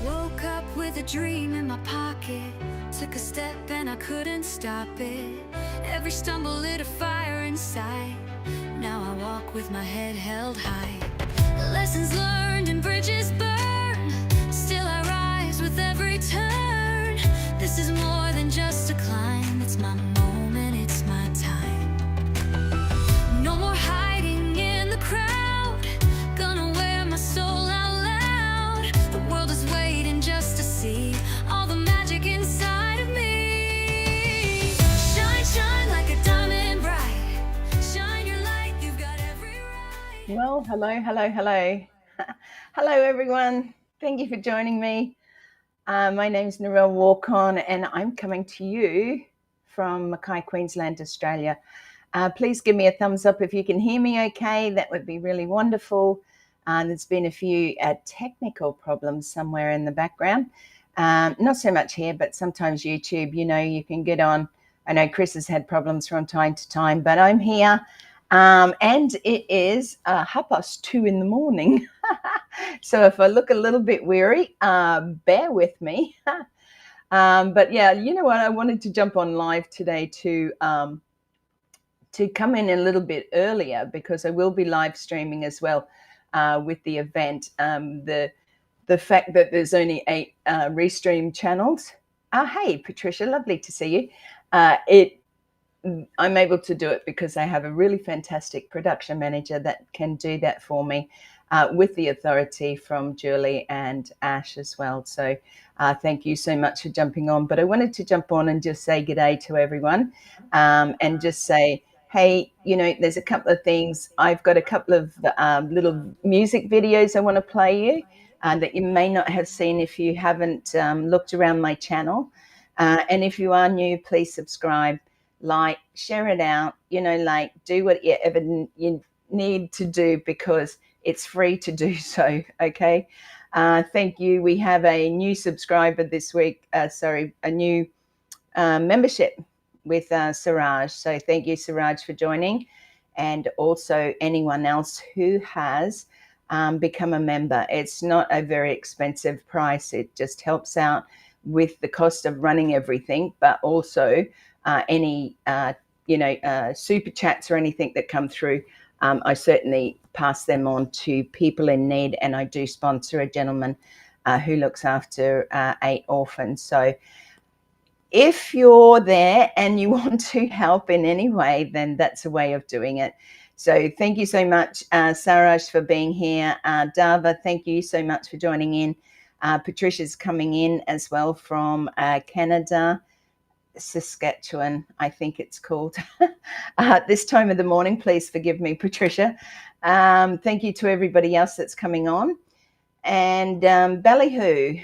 Woke up with a dream in my pocket. Took a step and I couldn't stop it. Every stumble lit a fire inside. Now I walk with my head held high. Lessons learned and bridges burned. Still I rise with every turn. This is more than just a climb. It's my moment, it's my time. No more hiding in the crowd. Gonna wear my soul out loud. The world is waiting just to see all the magic inside of me. Shine, shine like a diamond bright. Shine your light, you've got every right. Well, hello. Hello, everyone. Thank you for joining me. My name is Narelle Walk-On, and I'm coming to you from Mackay, Queensland, Australia. Please give me a thumbs up if you can hear me okay. That would be really wonderful. There's been a few technical problems somewhere in the background. Not so much here, but sometimes YouTube, you can get on. I know Chris has had problems from time to time, but I'm here. And it is 2:30 in the morning. So if I look a little bit weary, bear with me. But yeah, you know what? I wanted to jump on live today to come in a little bit earlier because I will be live streaming as well with the event. The fact that there's only 8 restream channels. Hey, Patricia, lovely to see you. I'm able to do it because I have a really fantastic production manager that can do that for me with the authority from Julie and Ash as well. So thank you so much for jumping on. But I wanted to jump on and just say good day to everyone and just say, hey, there's a couple of things. I've got a couple of little music videos I want to play you that you may not have seen if you haven't looked around my channel. And if you are new, please subscribe. Like, share it out, do whatever you need to do because it's free to do so, okay? Thank you. We have a new subscriber this week, a new membership with Siraj. So thank you, Siraj, for joining. And also anyone else who has become a member. It's not a very expensive price. It just helps out with the cost of running everything, but also any super chats or anything that come through, I certainly pass them on to people in need, and I do sponsor a gentleman who looks after 8 orphans. So if you're there and you want to help in any way, then that's a way of doing it. So thank you so much, Saraj, for being here. Dava, thank you so much for joining in. Patricia's coming in as well from Canada. Saskatchewan, I think it's called. This time of the morning, please forgive me, Patricia. Thank you to everybody else that's coming on. And Ballyhoo,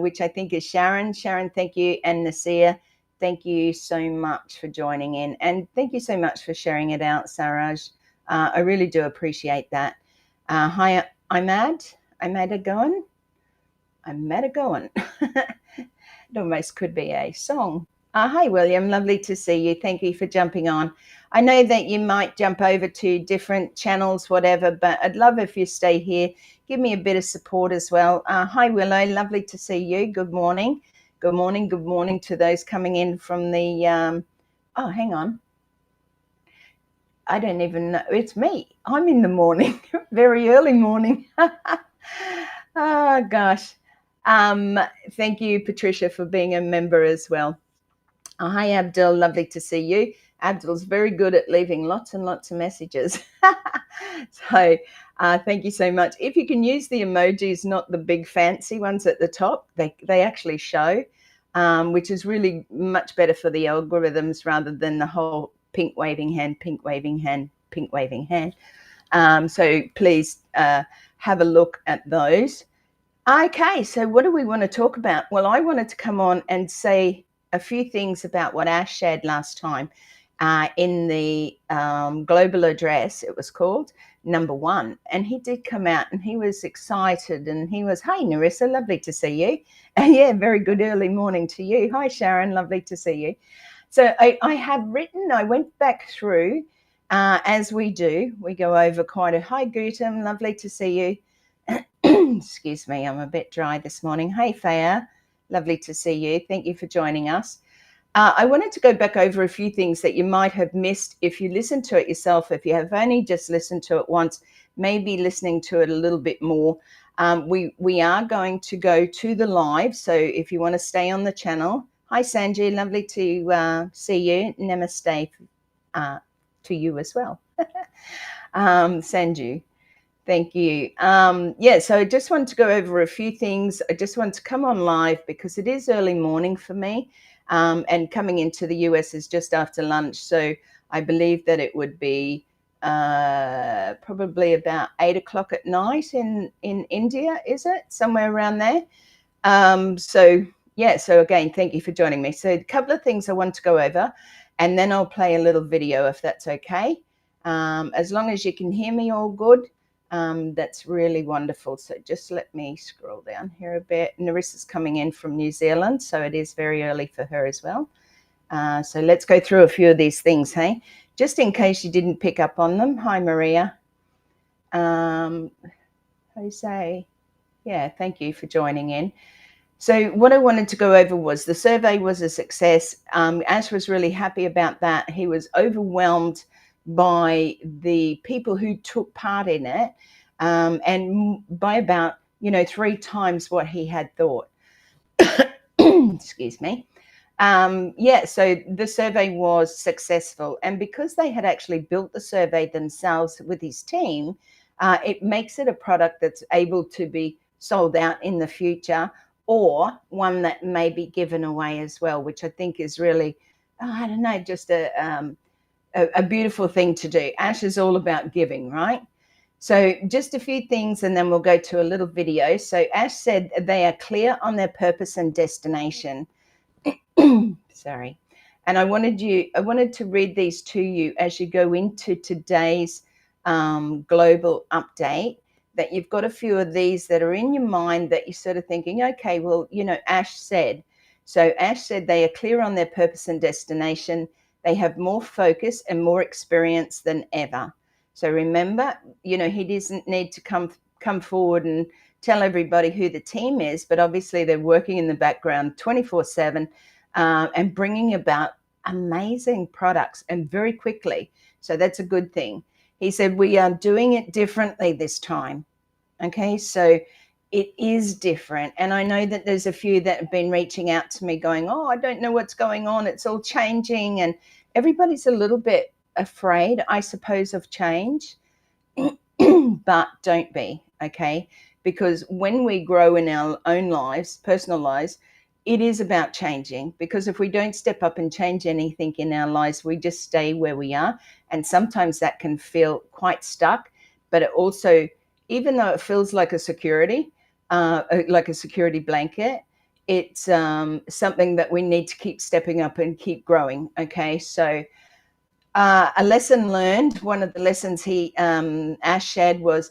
which I think is Sharon. Sharon, thank you. And Nasir, thank you so much for joining in. And thank you so much for sharing it out, Saraj. I really do appreciate that. Hi, I'm Madagoan. It almost could be a song. Hi, William. Lovely to see you. Thank you for jumping on. I know that you might jump over to different channels, whatever, but I'd love if you stay here. Give me a bit of support as well. Hi, Willow. Lovely to see you. Good morning. Good morning. Good morning to those coming in from the... hang on. I don't even know. It's me. I'm in the morning. Very early morning. Oh, gosh. Thank you, Patricia, for being a member as well. Hi, Abdul. Lovely to see you. Abdul's very good at leaving lots and lots of messages. So thank you so much. If you can use the emojis, not the big fancy ones at the top, they actually show, which is really much better for the algorithms rather than the whole pink waving hand, pink waving hand, pink waving hand. So please have a look at those. Okay, so what do we want to talk about? Well, I wanted to come on and say a few things about what Ash shared last time in the global address. It was called number 1, and he did come out and he was excited and he was, hey Narissa, lovely to see you. And yeah, very good early morning to you. Hi Sharon, lovely to see you. So I went back through as we do, we go over quite a, hi Gutam, lovely to see you. Excuse me, I'm a bit dry this morning. Hey, Faya, lovely to see you. Thank you for joining us. I wanted to go back over a few things that you might have missed if you listened to it yourself. If you have only just listened to it once, maybe listening to it a little bit more. We are going to go to the live, so if you want to stay on the channel. Hi, Sanji, lovely to see you. Namaste to you as well. Sanju. Thank you. Yeah, so I just want to go over a few things. I just want to come on live because it is early morning for me, and coming into the US is just after lunch. So I believe that it would be probably about 8 o'clock at night in India, is it? Somewhere around there. So again, thank you for joining me. So a couple of things I want to go over, and then I'll play a little video if that's okay. As long as you can hear me all good. That's really wonderful. So just let me scroll down here a bit. Narissa's coming in from New Zealand, so it is very early for her as well. So let's go through a few of these things, hey? Just in case you didn't pick up on them. Hi, Maria. Jose. Yeah, thank you for joining in. So what I wanted to go over was the survey was a success. Ash was really happy about that. He was overwhelmed by the people who took part in it, and by about 3 times what he had thought. Excuse me. So the survey was successful, and because they had actually built the survey themselves with his team, it makes it a product that's able to be sold out in the future, or one that may be given away as well, which I think is really, I don't know, just a beautiful thing to do. Ash is all about giving, right? So just a few things, and then we'll go to a little video. So Ash said they are clear on their purpose and destination. Sorry. And I wanted to read these to you as you go into today's global update, that you've got a few of these that are in your mind that you're sort of thinking, okay, well, Ash said. So Ash said they are clear on their purpose and destination. They have more focus and more experience than ever. So remember, he doesn't need to come forward and tell everybody who the team is, but obviously they're working in the background 24/7, and bringing about amazing products, and very quickly. So that's a good thing. He said, we are doing it differently this time. Okay, so it is different. And I know that there's a few that have been reaching out to me going, oh, I don't know what's going on. It's all changing. And everybody's a little bit afraid, I suppose, of change. But don't be, okay? Because when we grow in our own lives, personal lives, it is about changing, because if we don't step up and change anything in our lives, we just stay where we are. And sometimes that can feel quite stuck, but it also, even though it feels like a security blanket, it's something that we need to keep stepping up and keep growing. Okay, so a lesson learned, one of the lessons Ash shared was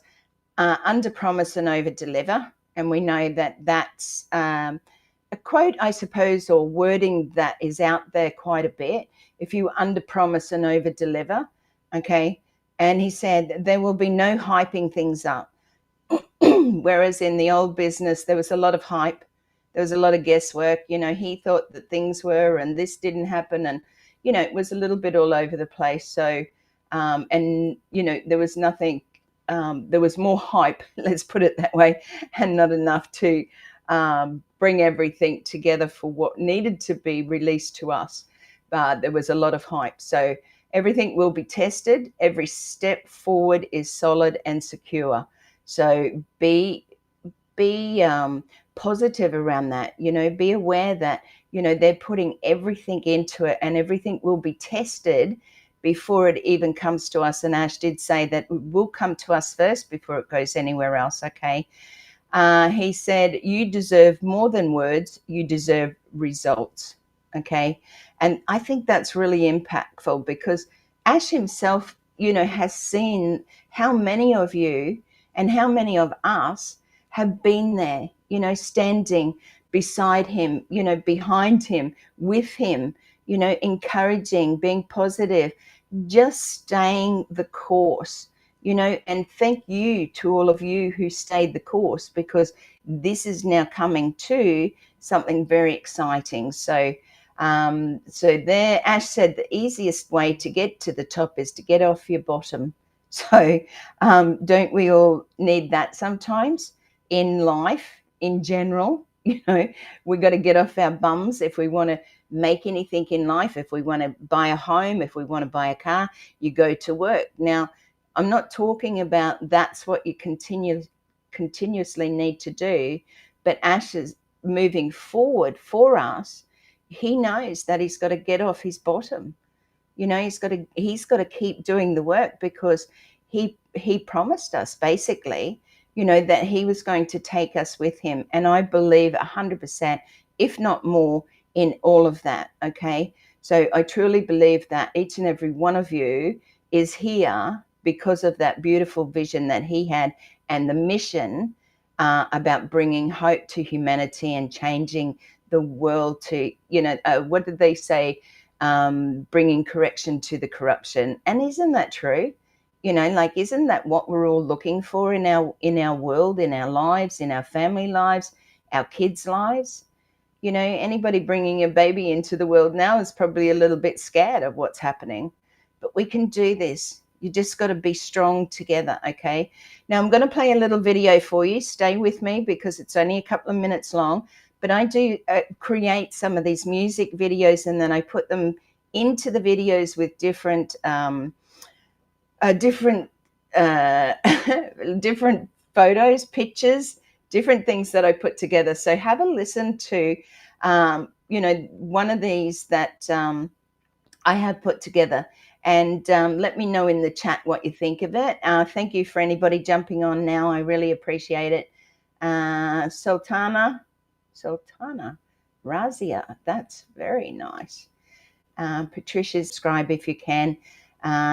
under promise and over deliver. And we know that that's a quote, I suppose, or wording that is out there quite a bit. If you under promise and over deliver, okay. And he said there will be no hyping things up. Whereas in the old business, there was a lot of hype. There was a lot of guesswork. He thought that things were, and this didn't happen. And, it was a little bit all over the place. So, there was nothing, there was more hype, let's put it that way, and not enough to bring everything together for what needed to be released to us. But there was a lot of hype. So everything will be tested. Every step forward is solid and secure. So be positive around that. Be aware that they're putting everything into it, and everything will be tested before it even comes to us. And Ash did say that it will come to us first before it goes anywhere else. Okay. He said, you deserve more than words, you deserve results. Okay. And I think that's really impactful, because Ash himself, has seen how many of you and how many of us have been there, standing beside him, behind him, with him, encouraging, being positive, just staying the course, and thank you to all of you who stayed the course, because this is now coming to something very exciting. So there, Ash said the easiest way to get to the top is to get off your bottom. So don't we all need that sometimes in life in general? We got to get off our bums if we want to make anything in life. If we want to buy a home, if we want to buy a car, you go to work. Now, I'm not talking about that's what you continuously need to do, but Ash is moving forward for us. He knows that he's got to get off his bottom. He's got to keep doing the work, because he promised us basically, that he was going to take us with him. And I believe 100%, if not more, in all of that. Okay. So I truly believe that each and every one of you is here because of that beautiful vision that he had, and the mission about bringing hope to humanity and changing the world to, what did they say? Bringing correction to the corruption. And isn't that true? Isn't that what we're all looking for in our world, in our lives, in our family lives, our kids' lives? Anybody bringing a baby into the world now is probably a little bit scared of what's happening, but we can do this. You just got to be strong together. Okay. Now I'm going to play a little video for you. Stay with me because it's only a couple of minutes long. But I do create some of these music videos, and then I put them into the videos with different different photos, pictures, different things that I put together. So have a listen to, one of these that I have put together, and let me know in the chat what you think of it. Thank you for anybody jumping on now. I really appreciate it. Sultana Razia, that's very nice. Patricia, subscribe if you can.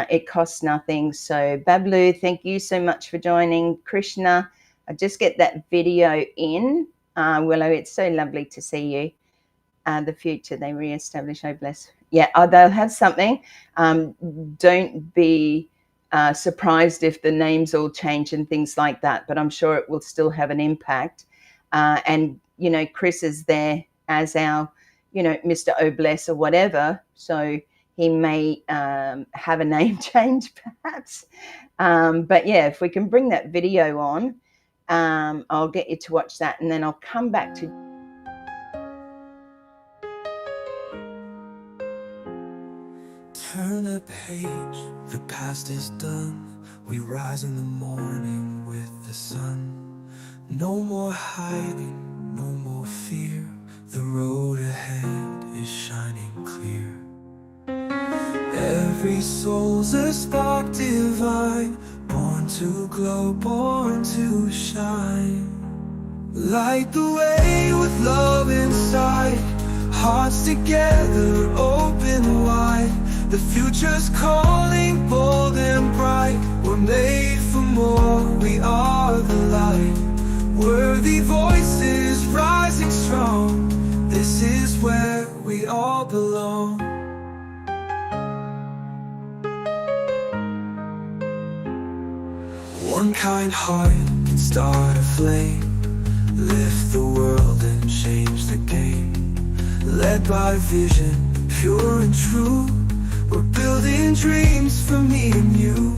It costs nothing. So Bablu, thank you so much for joining. Krishna, I just get that video in. Willow, it's so lovely to see you. The future, they re-establish, oh bless. Yeah, they'll have something. Don't be surprised if the names all change and things like that, but I'm sure it will still have an impact. And Chris is there as our, Mr. Obless or whatever. So he may have a name change perhaps. But yeah, if we can bring that video on, I'll get you to watch that, and then I'll come back to. Turn the page, the past is done. We rise in the morning with the sun. No more hiding, no more fear. The road ahead is shining clear. Every soul's a spark divine, born to glow, born to shine. Light the way with love inside, hearts together, open wide. The future's calling, bold and bright. We're made for more, we are the light. Worthy voices rising strong. This is where we all belong. One kind heart can start a flame, lift the world and change the game. Led by vision, pure and true. We're building dreams for me and you.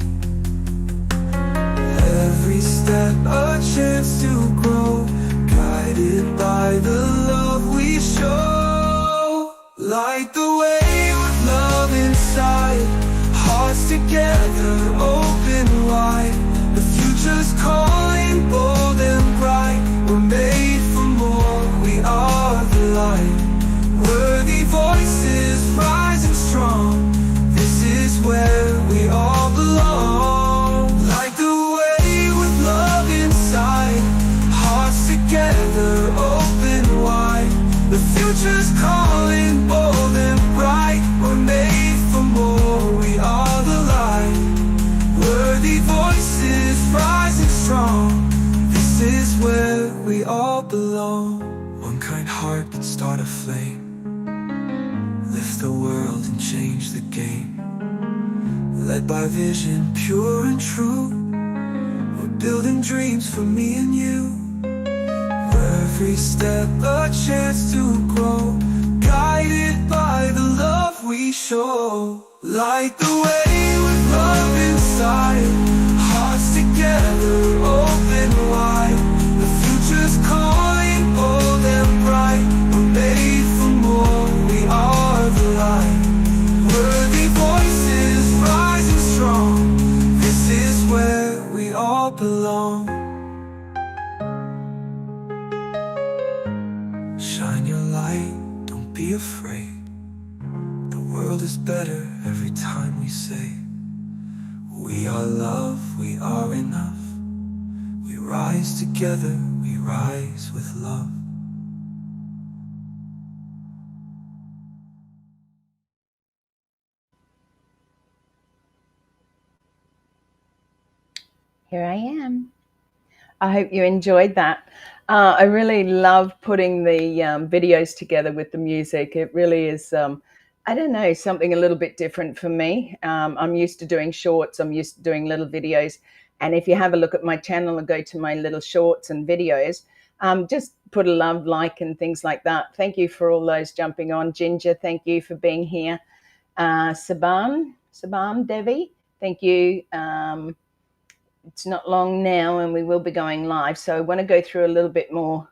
Every step a chance to grow, guided by the love we show. Light the way with love inside, hearts together, open wide. The future's calling, bold and bright. We're made for more, we are the light. Worthy voices rising strong. This is where we all belong. Like the way with love inside, hearts together, open wide. The future's calling, bold and bright. We're made for more, we are the light. Worthy voices rising strong. This is where we all belong. One kind heart can start a flame, lift the world and change the game. Led by vision, pure and true. building dreams for me and you. Every step a chance to grow, guided by the love we show. Light the way with love inside, hearts together, open wide. The future's calling, bold and bright. We're made for more, we are the light. Worthy voices rising strong, this is where we all belong. Shine your light, don't be afraid. The world is better every time we say, we are love, we are enough. We rise together, we rise with love. Here I am. I hope you enjoyed that. I really love putting the videos together with the music. It really is, I don't know, something a little bit different for me. I'm used to doing shorts, I'm used to doing little videos. And if you have a look at my channel and go to my little shorts and videos, just put a love, like, and things like that. Thank you for all those jumping on. Ginger, thank you for being here. Saban Devi, thank you. It's not long now and we will be going live, so I want to go through a little bit more.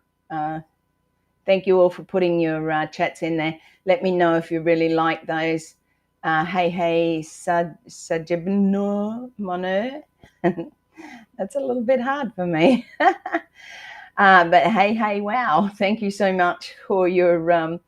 Thank you all for putting your chats in there. Let me know if you really like those. Hey Sajibno Mono. That's a little bit hard for me. But hey wow, thank you so much for your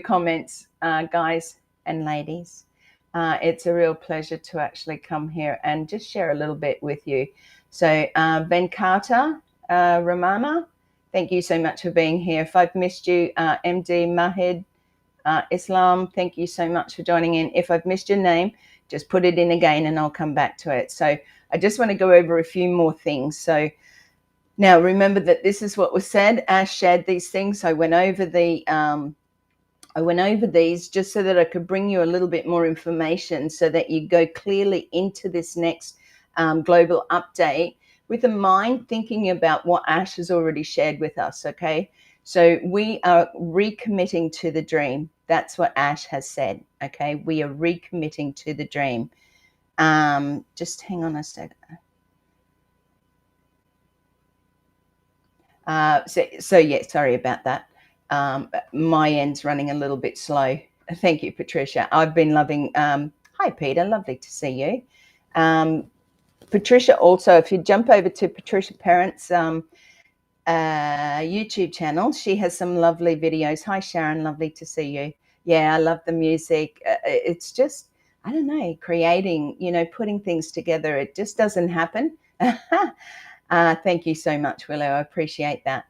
comments, guys and ladies. It's a real pleasure to actually come here and just share a little bit with you. So Venkata Ramana, thank you so much for being here. If I've missed you, MD Mahid Islam, thank you so much for joining in. If I've missed your name, just put it in again and I'll come back to it. So I just want to go over a few more things. So now remember that this is what was said. Ash shared these things. I went over these just so that I could bring you a little bit more information so that you go clearly into this next global update with a mind thinking about what Ash has already shared with us, okay? So we are recommitting to the dream. That's what Ash has said, okay? We are recommitting to the dream. Just hang on a second. So yeah, sorry about that. My end's running a little bit slow. Thank you, Patricia. I've been loving, hi, Peter, lovely to see you. Patricia, also, if you jump over to Patricia Parent's YouTube channel, she has some lovely videos. Hi, Sharon, lovely to see you. Yeah, I love the music. It's just, I don't know, creating, putting things together. It just doesn't happen. Thank you so much, Willow. I appreciate that.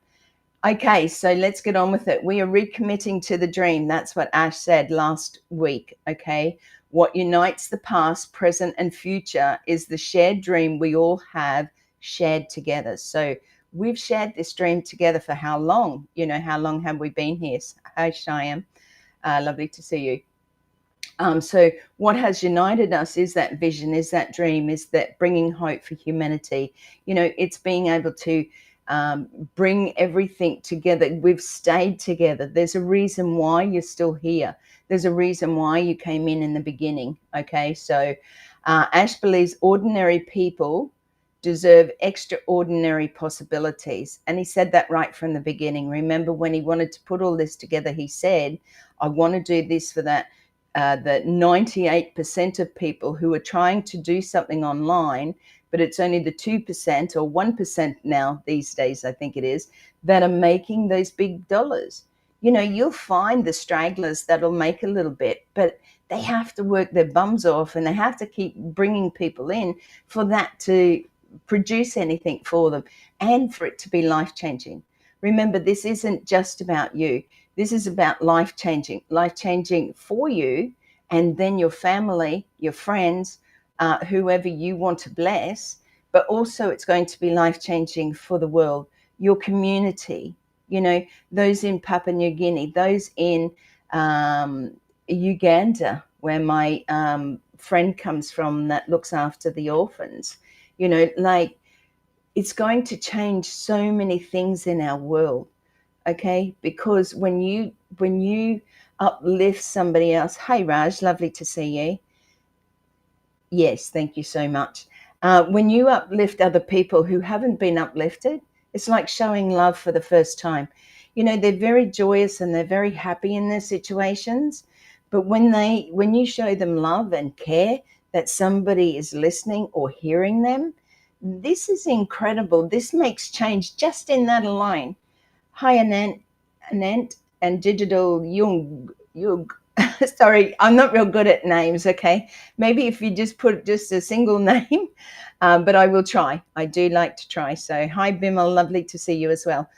Okay, so let's get on with it. We are recommitting to the dream. That's what Ash said last week, okay? What unites the past, present, and future is the shared dream we all have shared together. So we've shared this dream together for how long? How long have we been here? Hi, Cheyenne. Lovely to see you. So what has united us is that vision, is that dream, is that bringing hope for humanity. It's being able to bring everything together. We've stayed together. There's a reason why you're still here. There's a reason why you came in the beginning. Okay, so Ash believes ordinary people deserve extraordinary possibilities. And he said that right from the beginning. Remember when he wanted to put all this together, he said, I want to do this for that. The 98% of people who are trying to do something online, but it's only the 2% or 1% now these days, I think it is, that are making those big dollars. You'll find the stragglers that'll make a little bit, but they have to work their bums off and they have to keep bringing people in for that to produce anything for them and for it to be life-changing. Remember, this isn't just about you. This is about life-changing for you and then your family, your friends, whoever you want to bless, but also it's going to be life-changing for the world, your community, those in Papua New Guinea, those in Uganda, where my friend comes from that looks after the orphans. it's going to change so many things in our world. Okay, because when you uplift somebody else, hey Raj, lovely to see you. Yes, thank you so much. When you uplift other people who haven't been uplifted, it's like showing love for the first time. You know, they're very joyous and they're very happy in their situations, but when you show them love and care, that somebody is listening or hearing them, this is incredible. This makes change just in that alone. Hi, Anant and Digital Yug. Sorry, I'm not real good at names. Okay, maybe if you just put just a single name, but I will try. I do like to try. So, hi, Bimal, lovely to see you as well.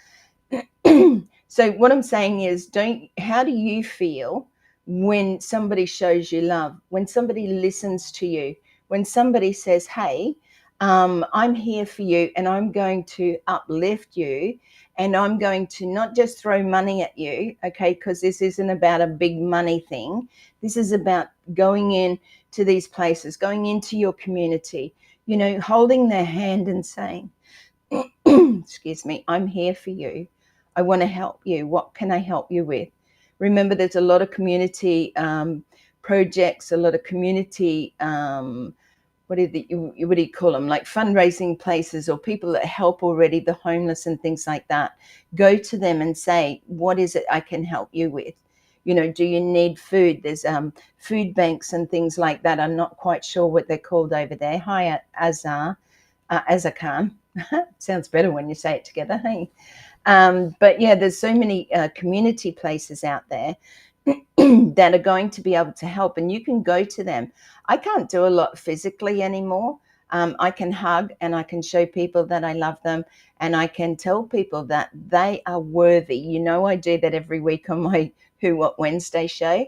So what I'm saying is, don't. How do you feel when somebody shows you love? When somebody listens to you? When somebody says, "Hey, I'm here for you, and I'm going to uplift you, and I'm going to not just throw money at you, okay? Because this isn't about a big money thing. This is about going in to these places, going into your community. You know, holding their hand and saying." Excuse me, I'm here for you. I want to help you. What can I help you with? Remember, there's a lot of community projects, a lot of community, what do you call them? Like fundraising places or people that help already the homeless and things like that. Go to them and say, what is it I can help you with? You know, do you need food? There's food banks and things like that. I'm not quite sure what they're called over there. Hi, Azarkan. Sounds better when you say it together, hey? But yeah, there's so many community places out there that are going to be able to help, and you can go to them. I can't do a lot physically anymore. I can hug and I can show people that I love them, and I can tell people that they are worthy. You know, I do that every week on my Who What Wednesday show.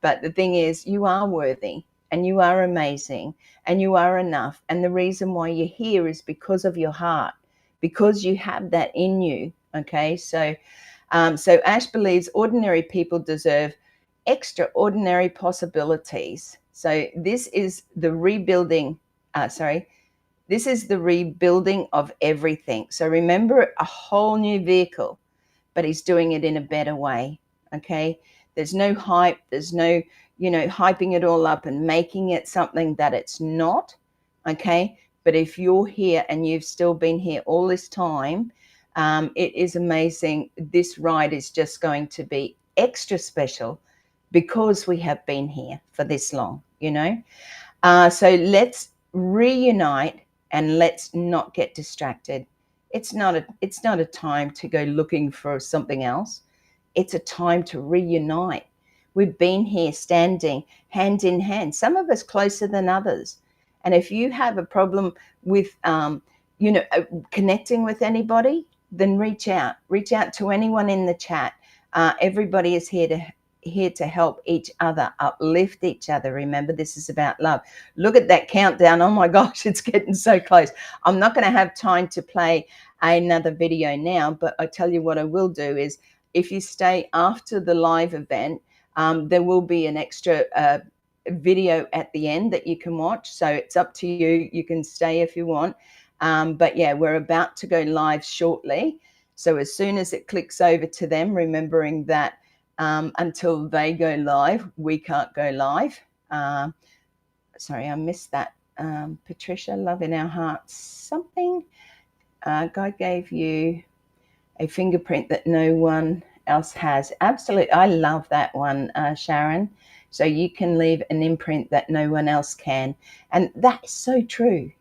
But the thing is, you are worthy and you are amazing and you are enough. And the reason why you're here is because of your heart, because you have that in you. Okay, so Ash believes ordinary people deserve extraordinary possibilities. So this is the rebuilding. This is the rebuilding of everything. So remember, a whole new vehicle, but he's doing it in a better way. Okay, there's no hype. There's no, hyping it all up and making it something that it's not. Okay, but if you're here and you've still been here all this time, it is amazing. This ride is just going to be extra special because we have been here for this long, So let's reunite and let's not get distracted. It's not a time to go looking for something else. It's a time to reunite. We've been here standing hand in hand, some of us closer than others. And if you have a problem with, connecting with anybody, then reach out. Reach out to anyone in the chat. Everybody is here to help each other, uplift each other. Remember, this is about love. Look at that countdown. Oh my gosh, it's getting so close. I'm not going to have time to play another video now, but I tell you what I will do is, if you stay after the live event, there will be an extra video at the end that you can watch. So it's up to you. You can stay if you want. But yeah, we're about to go live shortly. So as soon as it clicks over to them, remembering that until they go live, we can't go live. Sorry, I missed that. Patricia, love in our hearts. Something. God gave you a fingerprint that no one else has. Absolutely. I love that one, Sharon. So you can leave an imprint that no one else can. And that is so true,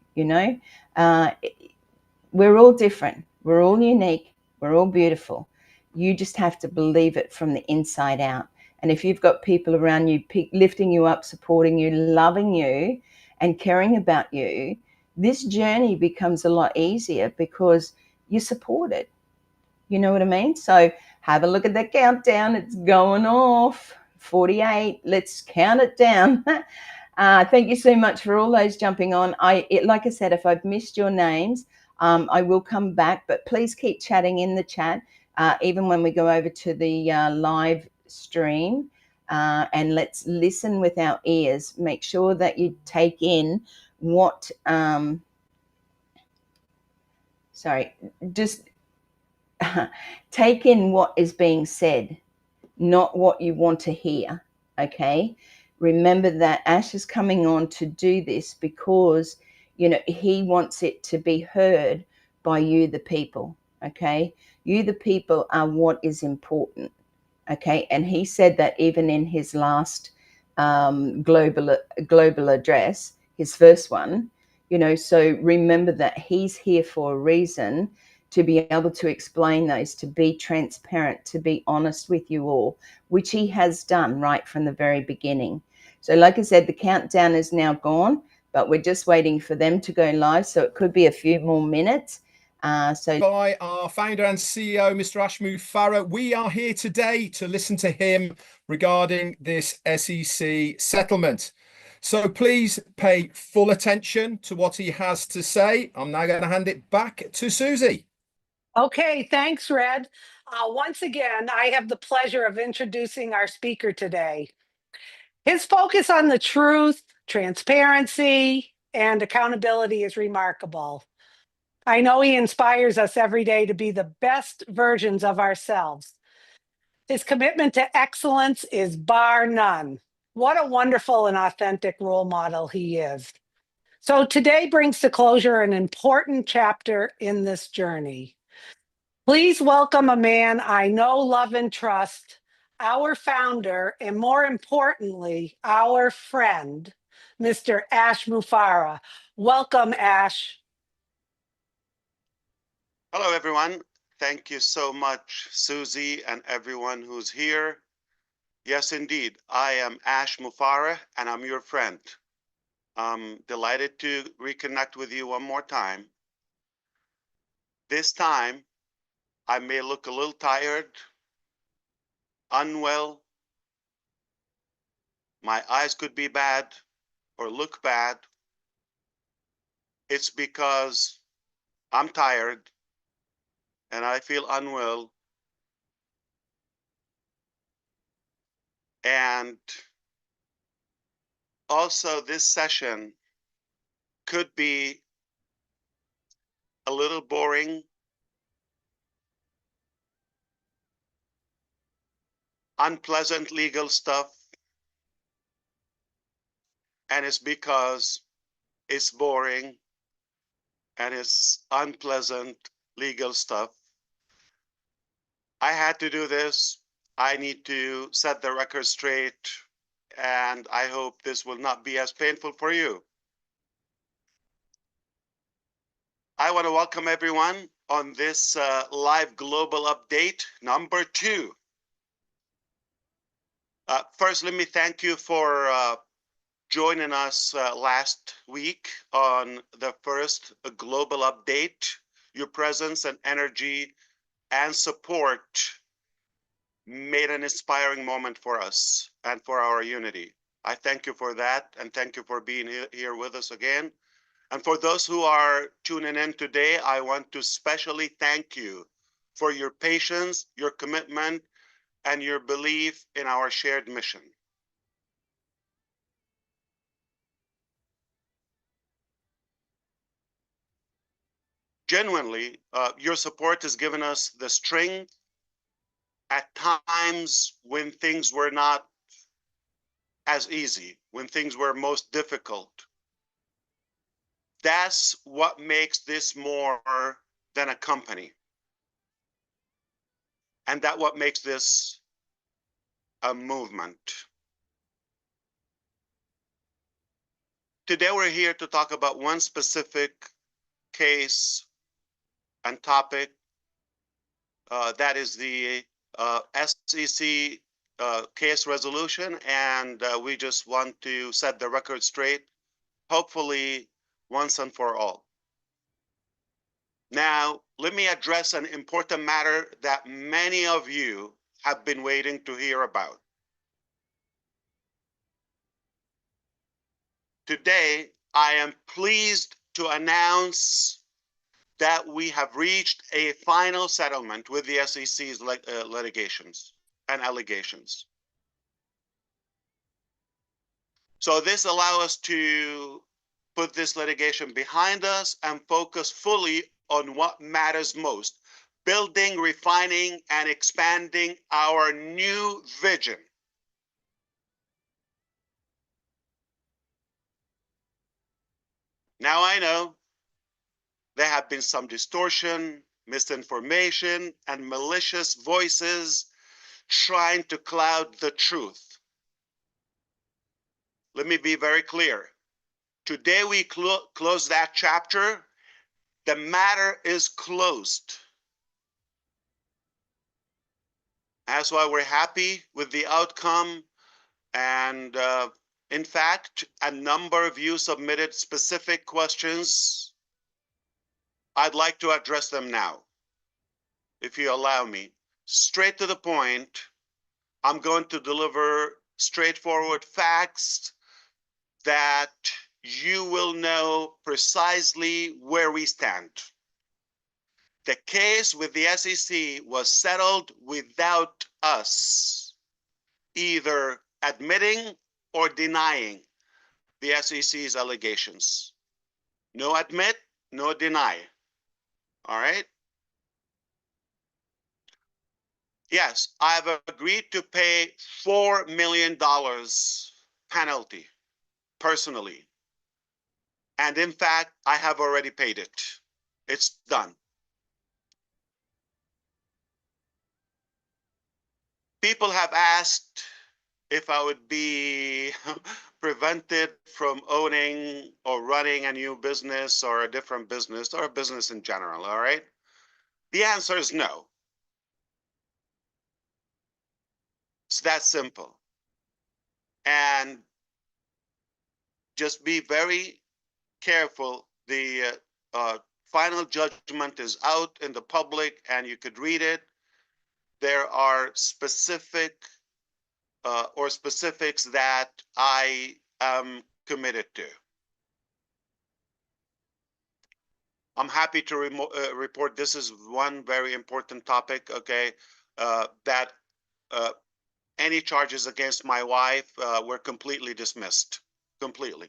We're all different. We're all unique. We're all beautiful. You just have to believe it from the inside out. And if you've got people around you lifting you up, supporting you, loving you, and caring about you, this journey becomes a lot easier because you're supported. You know what I mean? So have a look at that countdown. It's going off. 48. Let's count it down. Thank you so much for all those jumping on. Like I said, if I've missed your names, I will come back, but please keep chatting in the chat, even when we go over to the live stream, and let's listen with our ears. Make sure that you take in what, sorry, just take in what is being said, not what you want to hear. Okay. Remember that Ash is coming on to do this because, he wants it to be heard by you, the people. Okay. You, the people, are what is important. Okay. And he said that even in his last global address, his first one, so remember that he's here for a reason, to be able to explain those, to be transparent, to be honest with you all, which he has done right from the very beginning. So like I said, the countdown is now gone, but we're just waiting for them to go live, so it could be a few more minutes. By our founder and CEO, Mr. Ash Mufareh. We are here today to listen to him regarding this SEC settlement. So please pay full attention to what he has to say. I'm now going to hand it back to Susie. Okay, thanks, Red. Once again, I have the pleasure of introducing our speaker today. His focus on the truth, transparency, and accountability is remarkable. I know he inspires us every day to be the best versions of ourselves. His commitment to excellence is bar none. What a wonderful and authentic role model he is. So today brings to closure an important chapter in this journey. Please welcome a man I know, love, and trust, our founder, and more importantly, our friend, Mr. Ash Mufareh. Welcome, Ash. Hello, everyone. Thank you so much, Susie, and everyone who's here. Yes, indeed. I am Ash Mufareh, and I'm your friend. I'm delighted to reconnect with you one more time. This time, I may look a little tired, unwell. My eyes could be bad or look bad. It's because I'm tired and I feel unwell. And also, this session could be a little boring, unpleasant legal stuff. And it's because it's boring and it's unpleasant legal stuff. I had to do this. I need to set the record straight, and I hope this will not be as painful for you. I want to welcome everyone on this live global update number 2. First, let me thank you for joining us last week on the first global update. Your presence and energy and support made an inspiring moment for us and for our unity. I thank you for that, and thank you for being here with us again. And for those who are tuning in today, I want to specially thank you for your patience, your commitment, and your belief in our shared mission. Genuinely, your support has given us the strength at times when things were not as easy, when things were most difficult. That's what makes this more than a company. And that's what makes this a movement. Today, we're here to talk about one specific case and topic. That is the SEC case resolution. And we just want to set the record straight, hopefully once and for all. Now, let me address an important matter that many of you have been waiting to hear about. Today, I am pleased to announce that we have reached a final settlement with the SEC's litigations and allegations. So this allows us to put this litigation behind us and focus fully on what matters most, building, refining, and expanding our new vision. Now I know there have been some distortion, misinformation, and malicious voices trying to cloud the truth. Let me be very clear. Today we close that chapter. The matter is closed. That's why we're happy with the outcome. And in fact, a number of you submitted specific questions. I'd like to address them now, if you allow me. Straight to the point, I'm going to deliver straightforward facts that you will know precisely where we stand. The case with the SEC was settled without us either admitting or denying the SEC's allegations. No admit, no deny. All right? Yes, I've agreed to pay $4 million penalty personally. And in fact, I have already paid it. It's done. People have asked if I would be prevented from owning or running a new business or a different business or a business in general, all right? The answer is no. It's that simple. And just be very careful. The final judgment is out in the public and you could read it. There are specifics that I am committed to. I'm happy to report this is one very important topic, okay, that any charges against my wife were completely dismissed, completely.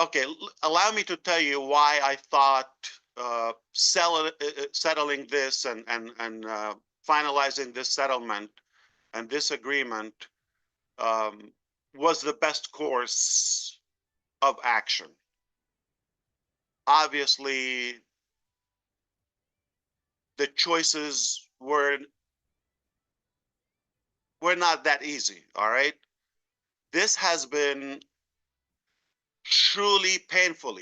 Okay, allow me to tell you why I thought settling this and finalizing this settlement and this agreement was the best course of action. Obviously, the choices were not that easy, all right? This has been truly painful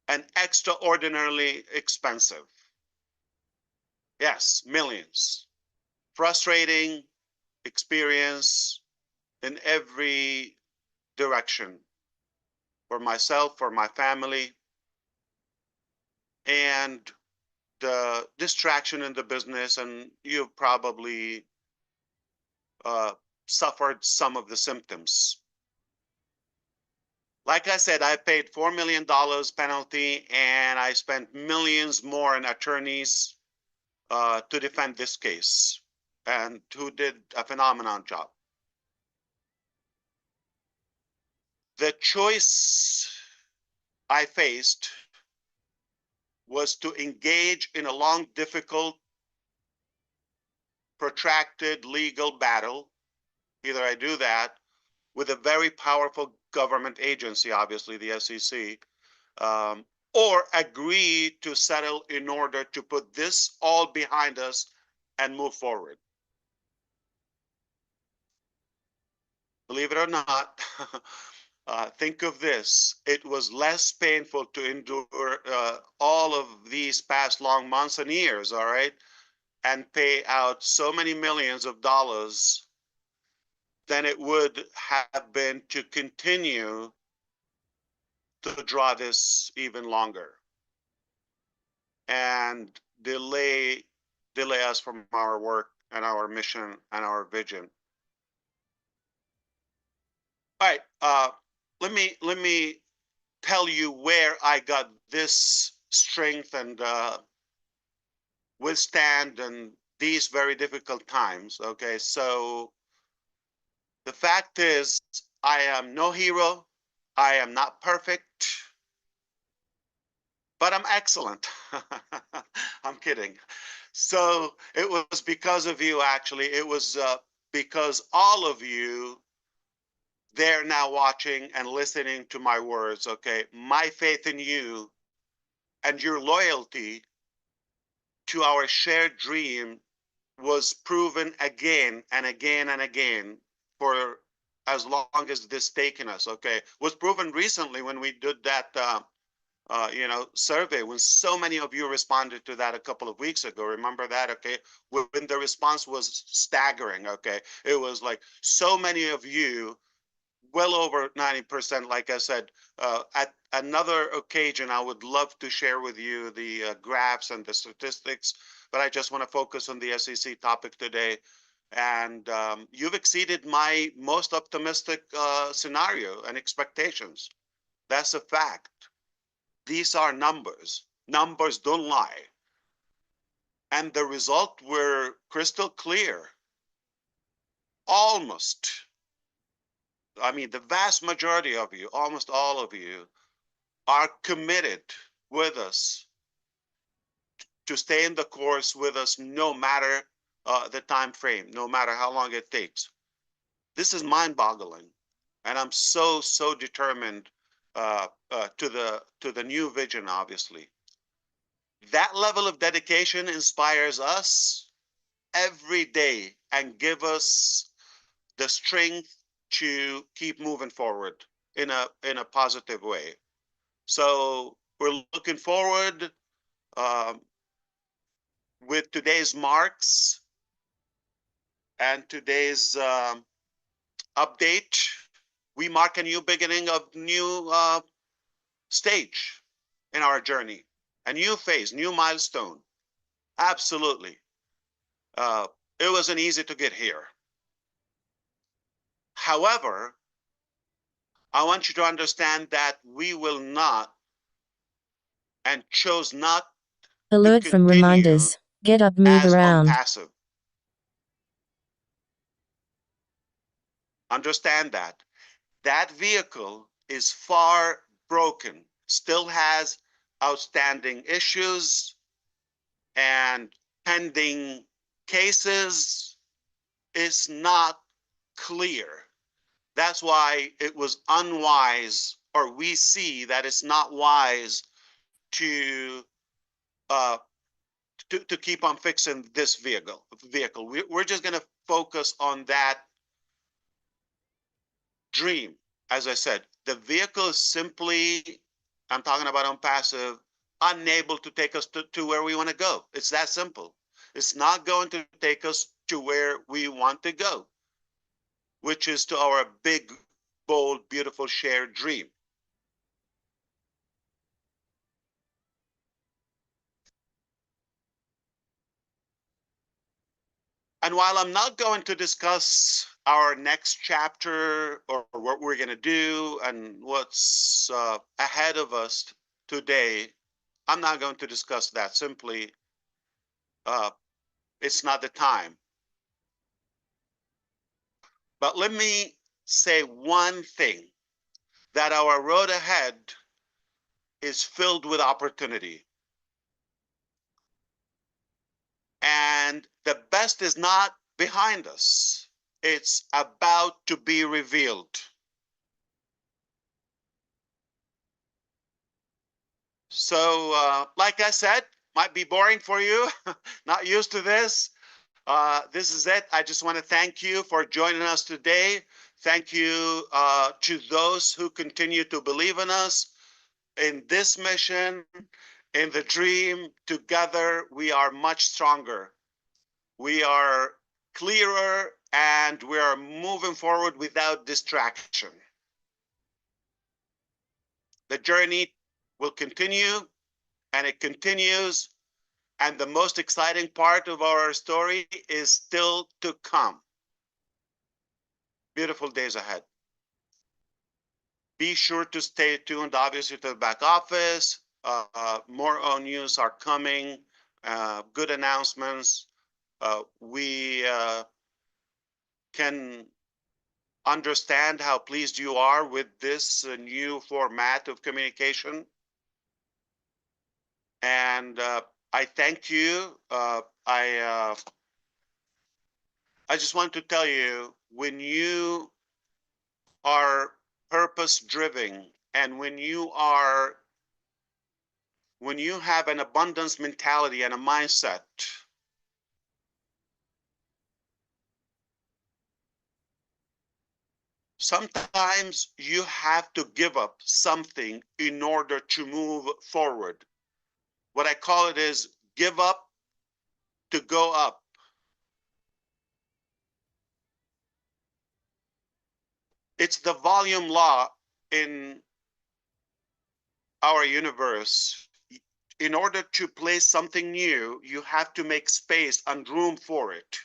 and extraordinarily expensive. Yes, millions. Frustrating experience in every direction for myself, for my family, and the distraction in the business, and you've probably suffered some of the symptoms. Like I said, I paid $4 million penalty and I spent millions more in attorneys to defend this case, and who did a phenomenal job. The choice I faced was to engage in a long, difficult, protracted legal battle. Either I do that with a very powerful government agency, obviously the SEC, or agree to settle in order to put this all behind us and move forward. Believe it or not, think of this. It was less painful to endure all of these past long months and years, all right, and pay out so many millions of dollars than it would have been to continue to draw this even longer and delay us from our work and our mission and our vision. All right, let me tell you where I got this strength and withstand and these very difficult times. Okay, so The fact is, I am no hero. I am not perfect, but I'm excellent. I'm kidding. So it was because of you, actually. It was because all of you, they're now watching and listening to my words, okay? My faith in you and your loyalty to our shared dream was proven again and again and again for as long as this taken us, okay? Was proven recently when we did that survey, when so many of you responded to that a couple of weeks ago. Remember that, okay? When the response was staggering, okay? It was like so many of you, well over 90%, like I said. At another occasion, I would love to share with you the graphs and the statistics, but I just want to focus on the SEC topic today. And you've exceeded my most optimistic scenario and expectations. That's a fact. These are numbers. Numbers don't lie. And the result were crystal clear. Almost. I mean, the vast majority of you, almost all of you, are committed with us to stay in the course with us no matter the time frame, no matter how long it takes. This is mind-boggling. And I'm so determined to the new vision, obviously. That level of dedication inspires us every day and give us the strength to keep moving forward in a positive way. So we're looking forward um, with today's marks and today's update. We mark a new beginning of new stage in our journey, a new phase, new milestone. Absolutely. Uh, it wasn't easy to get here. However, I want you to understand that we will not and chose not to Alert from continue reminders. Get up, move as on around. passive. Understand that. That vehicle is far broken, still has outstanding issues and pending cases. Is not clear. That's why it was unwise, or we see that it's not wise to uh, to keep on fixing this vehicle. We're just going to focus on that dream. As I said, the vehicle is simply, I'm talking about on passive, unable to take us to where we want to go. It's that simple. It's not going to take us to where we want to go, which is to our big, bold, beautiful shared dream. And while I'm not going to discuss our next chapter or what we're going to do and what's ahead of us today, I'm not going to discuss that. Simply, it's not the time. But let me say one thing, that our road ahead is filled with opportunity. And the best is not behind us. It's about to be revealed. So, like I said, might be boring for you, not used to this. This is it. I just want to thank you for joining us today. Thank you to those who continue to believe in us, in this mission, in the dream. Together, we are much stronger. We are clearer, and we are moving forward without distraction. The journey will continue, and it continues. And the most exciting part of our story is still to come. Beautiful days ahead. Be sure to stay tuned, obviously, to the back office. More news are coming, good announcements. We can understand how pleased you are with this new format of communication. And I thank you. I just want to tell you, when you are purpose driven and when you have an abundance mentality and a mindset, sometimes you have to give up something in order to move forward. What I call it is give up to go up. It's the volume law in our universe. In order to place something new, you have to make space and room for it.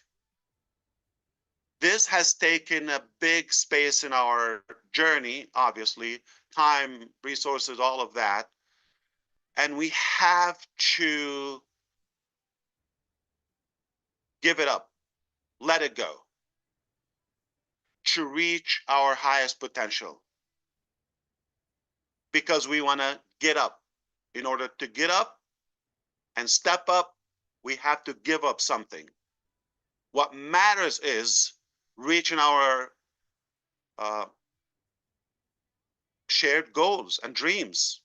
This has taken a big space in our journey, obviously, time, resources, all of that. And we have to give it up, let it go, to reach our highest potential. Because we want to get up. In order to get up and step up, we have to give up something. What matters is reaching our shared goals and dreams.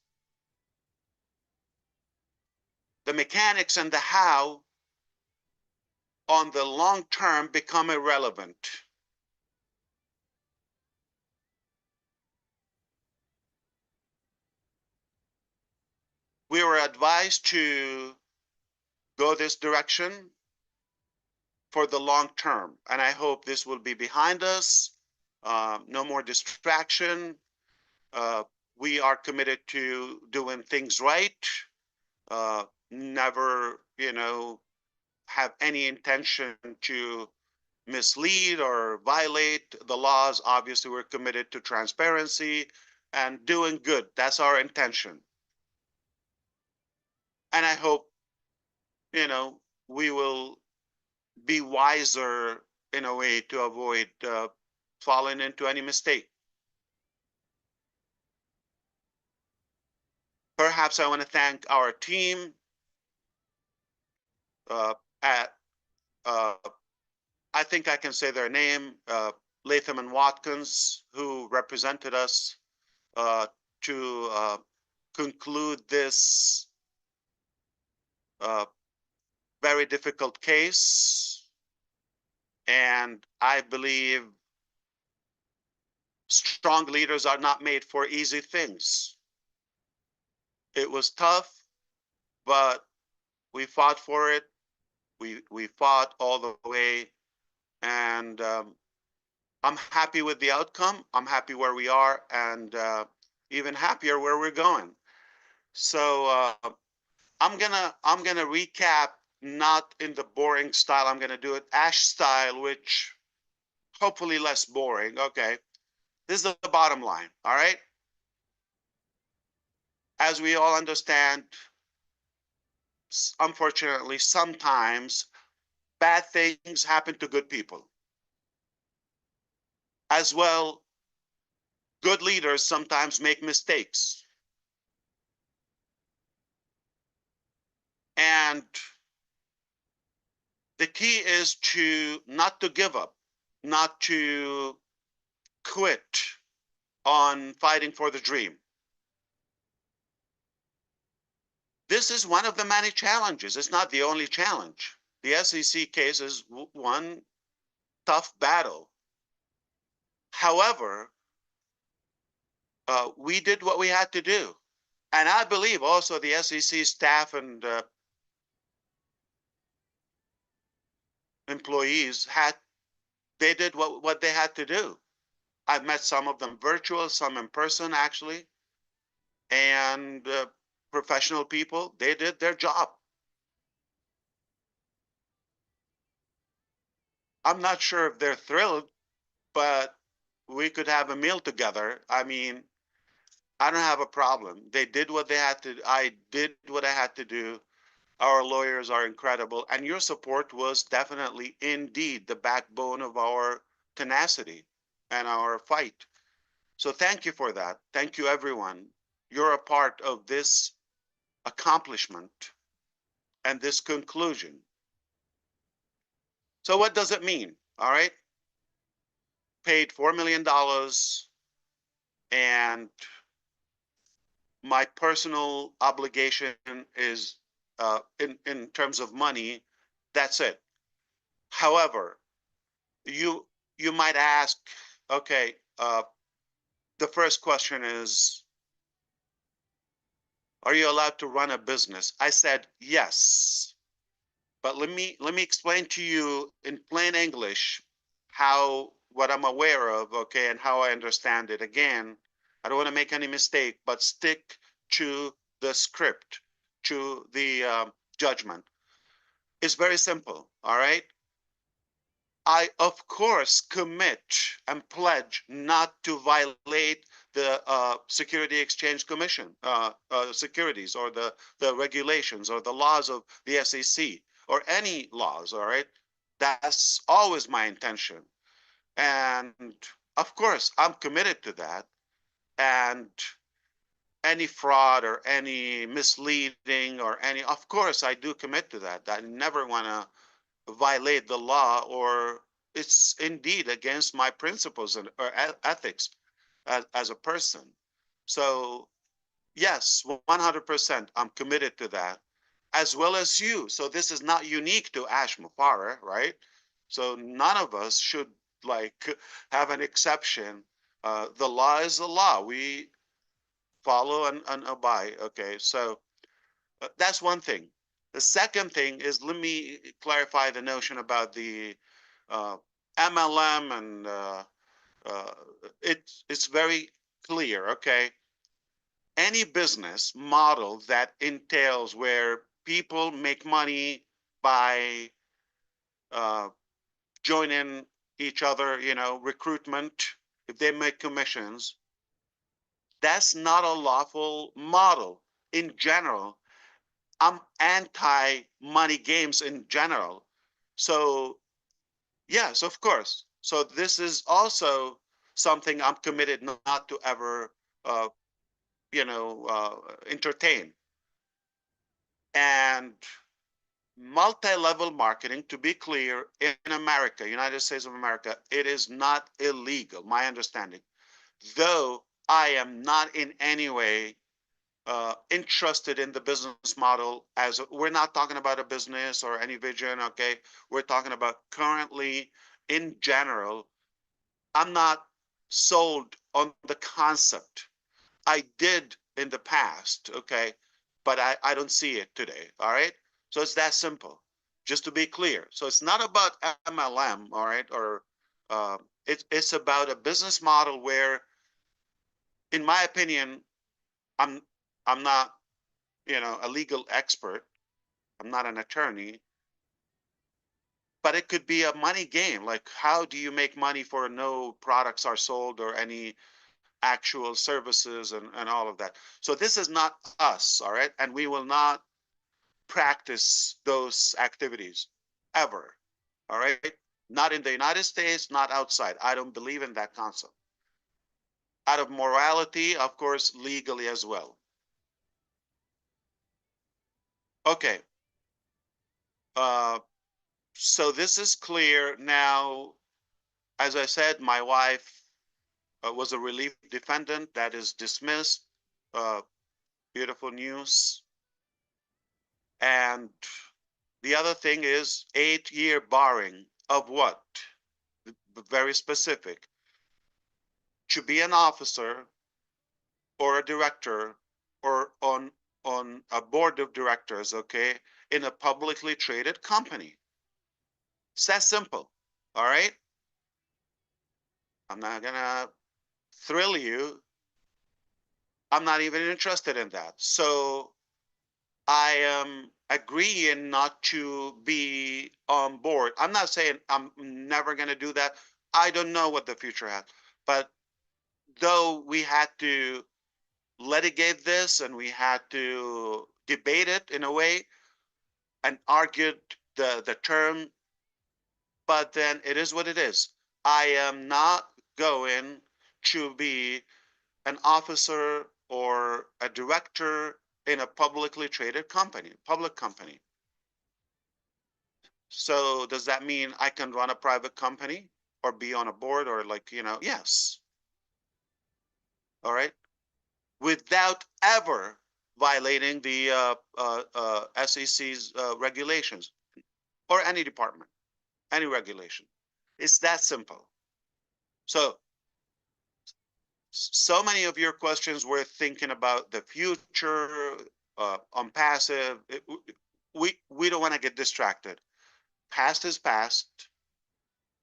The mechanics and the how on the long term become irrelevant. We were advised to go this direction for the long term, and I hope this will be behind us. No more distraction. We are committed to doing things right. Never, have any intention to mislead or violate the laws. Obviously, we're committed to transparency and doing good. That's our intention. And I hope, we will be wiser in a way to avoid falling into any mistake. Perhaps I want to thank our team at, I think I can say their name, Latham and Watkins, who represented us to conclude this very difficult case. And I believe strong leaders are not made for easy things. It was tough, but we fought for it. We fought all the way, and I'm happy with the outcome. I'm happy where we are, and even happier where we're going. So I'm gonna recap, not in the boring style. I'm gonna do it Ash style, which hopefully less boring. Okay, this is the bottom line. All right. As we all understand, unfortunately, sometimes bad things happen to good people. As well, good leaders sometimes make mistakes. And the key is not to give up, not to quit on fighting for the dream. This is one of the many challenges. It's not the only challenge. The SEC case is one tough battle. However, we did what we had to do. And I believe also the SEC staff and employees they did what they had to do. I've met some of them virtual, some in person actually, and professional people, they did their job. I'm not sure if they're thrilled, but we could have a meal together. I mean, I don't have a problem. They did what they had to. I did what I had to do. Our lawyers are incredible, and your support was definitely, indeed, the backbone of our tenacity and our fight. So thank you for that. Thank you, everyone. You're a part of this accomplishment and this conclusion. So what does it mean? All right. Paid $4 million, and my personal obligation is in terms of money, that's it. However, you you might ask, okay, the first question is, are you allowed to run a business? I said yes, but let me explain to you in plain English how what I'm aware of, okay, and how I understand it. Again, I don't want to make any mistake, but stick to the script, to the judgment. It's very simple, all right? I, of course, commit and pledge not to violate the Security Exchange Commission securities, or the regulations or the laws of the SEC, or any laws, all right? That's always my intention. And of course, I'm committed to that. And any fraud or any misleading or any, of course, I do commit to that. I never want to violate the law, or it's indeed against my principles and or ethics as a person. So yes, 100%, I'm committed to that, as well as you. So this is not unique to Ash Mufareh, right? So none of us should like have an exception. The law is the law. We follow and abide. Okay, so that's one thing. The second thing is, let me clarify the notion about the uh, MLM, and uh, it's very clear. Okay, any business model that entails where people make money by uh, joining each other, recruitment, if they make commissions, that's not a lawful model in general. I'm anti money games in general. So, yes, of course. So, this is also something I'm committed not to ever, uh, entertain. And multi level marketing, to be clear, in America, United States of America, it is not illegal, my understanding. Though I am not in any way interested in the business model. As we're not talking about a business or any vision, okay? We're talking about currently, in general, I'm not sold on the concept. I did in the past, okay? But I don't see it today, all right? So it's that simple, just to be clear. So it's not about MLM, all right? Or it's about a business model where, in my opinion, I'm I'm not a legal expert. I'm not an attorney, but it could be a money game. Like, how do you make money for no products are sold or any actual services and all of that? So this is not us, all right? And we will not practice those activities ever, all right? Not in the United States, not outside. I don't believe in that concept. Out of morality, of course, legally as well. Okay. Uh, so this is clear now. As I said, my wife was a relief defendant that is dismissed. Uh, Beautiful news. And the other thing is 8-year barring of what? Very specific. To be an officer or a director or on a board of directors, okay, in a publicly traded company. It's that simple. All right. I'm not gonna thrill you. I'm not even interested in that. So I am agreeing not to be on board. I'm not saying I'm never going to do that. I don't know what the future has. But though we had to litigate this and we had to debate it in a way and argued the term, but then it is what it is. I am not going to be an officer or a director in a publicly traded company, public company. So does that mean I can run a private company or be on a board or like, yes. All right. Without ever violating the SEC's regulations or any department, any regulation. It's that simple. So many of your questions were thinking about the future, on passive. We don't want to get distracted. Past is past.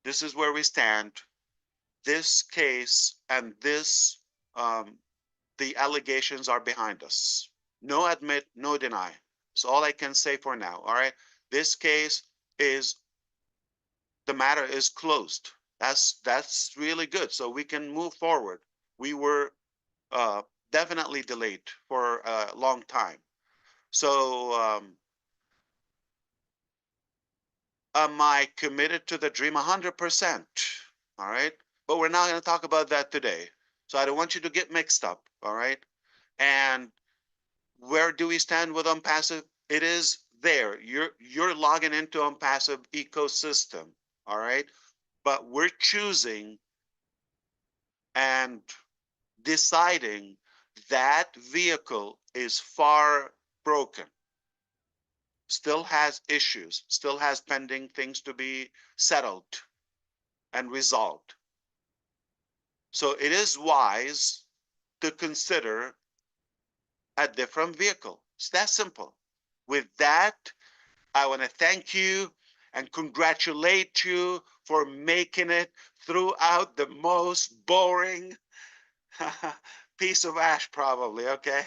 This is where we stand. This case and the allegations are behind us. No admit, no deny. That's all I can say for now. All right. This case the matter is closed. That's really good. So we can move forward. We were definitely delayed for a long time. So am I committed to the dream 100%? All right. But we're not going to talk about that today. So I don't want you to get mixed up. All right. And where do we stand with Unpassive? It is there. You're logging into Unpassive ecosystem. All right. But we're choosing and deciding that vehicle is far broken, still has issues, still has pending things to be settled and resolved. So it is wise to consider a different vehicle. It's that simple. With that, I want to thank you and congratulate you for making it throughout the most boring piece of ash, probably. Okay.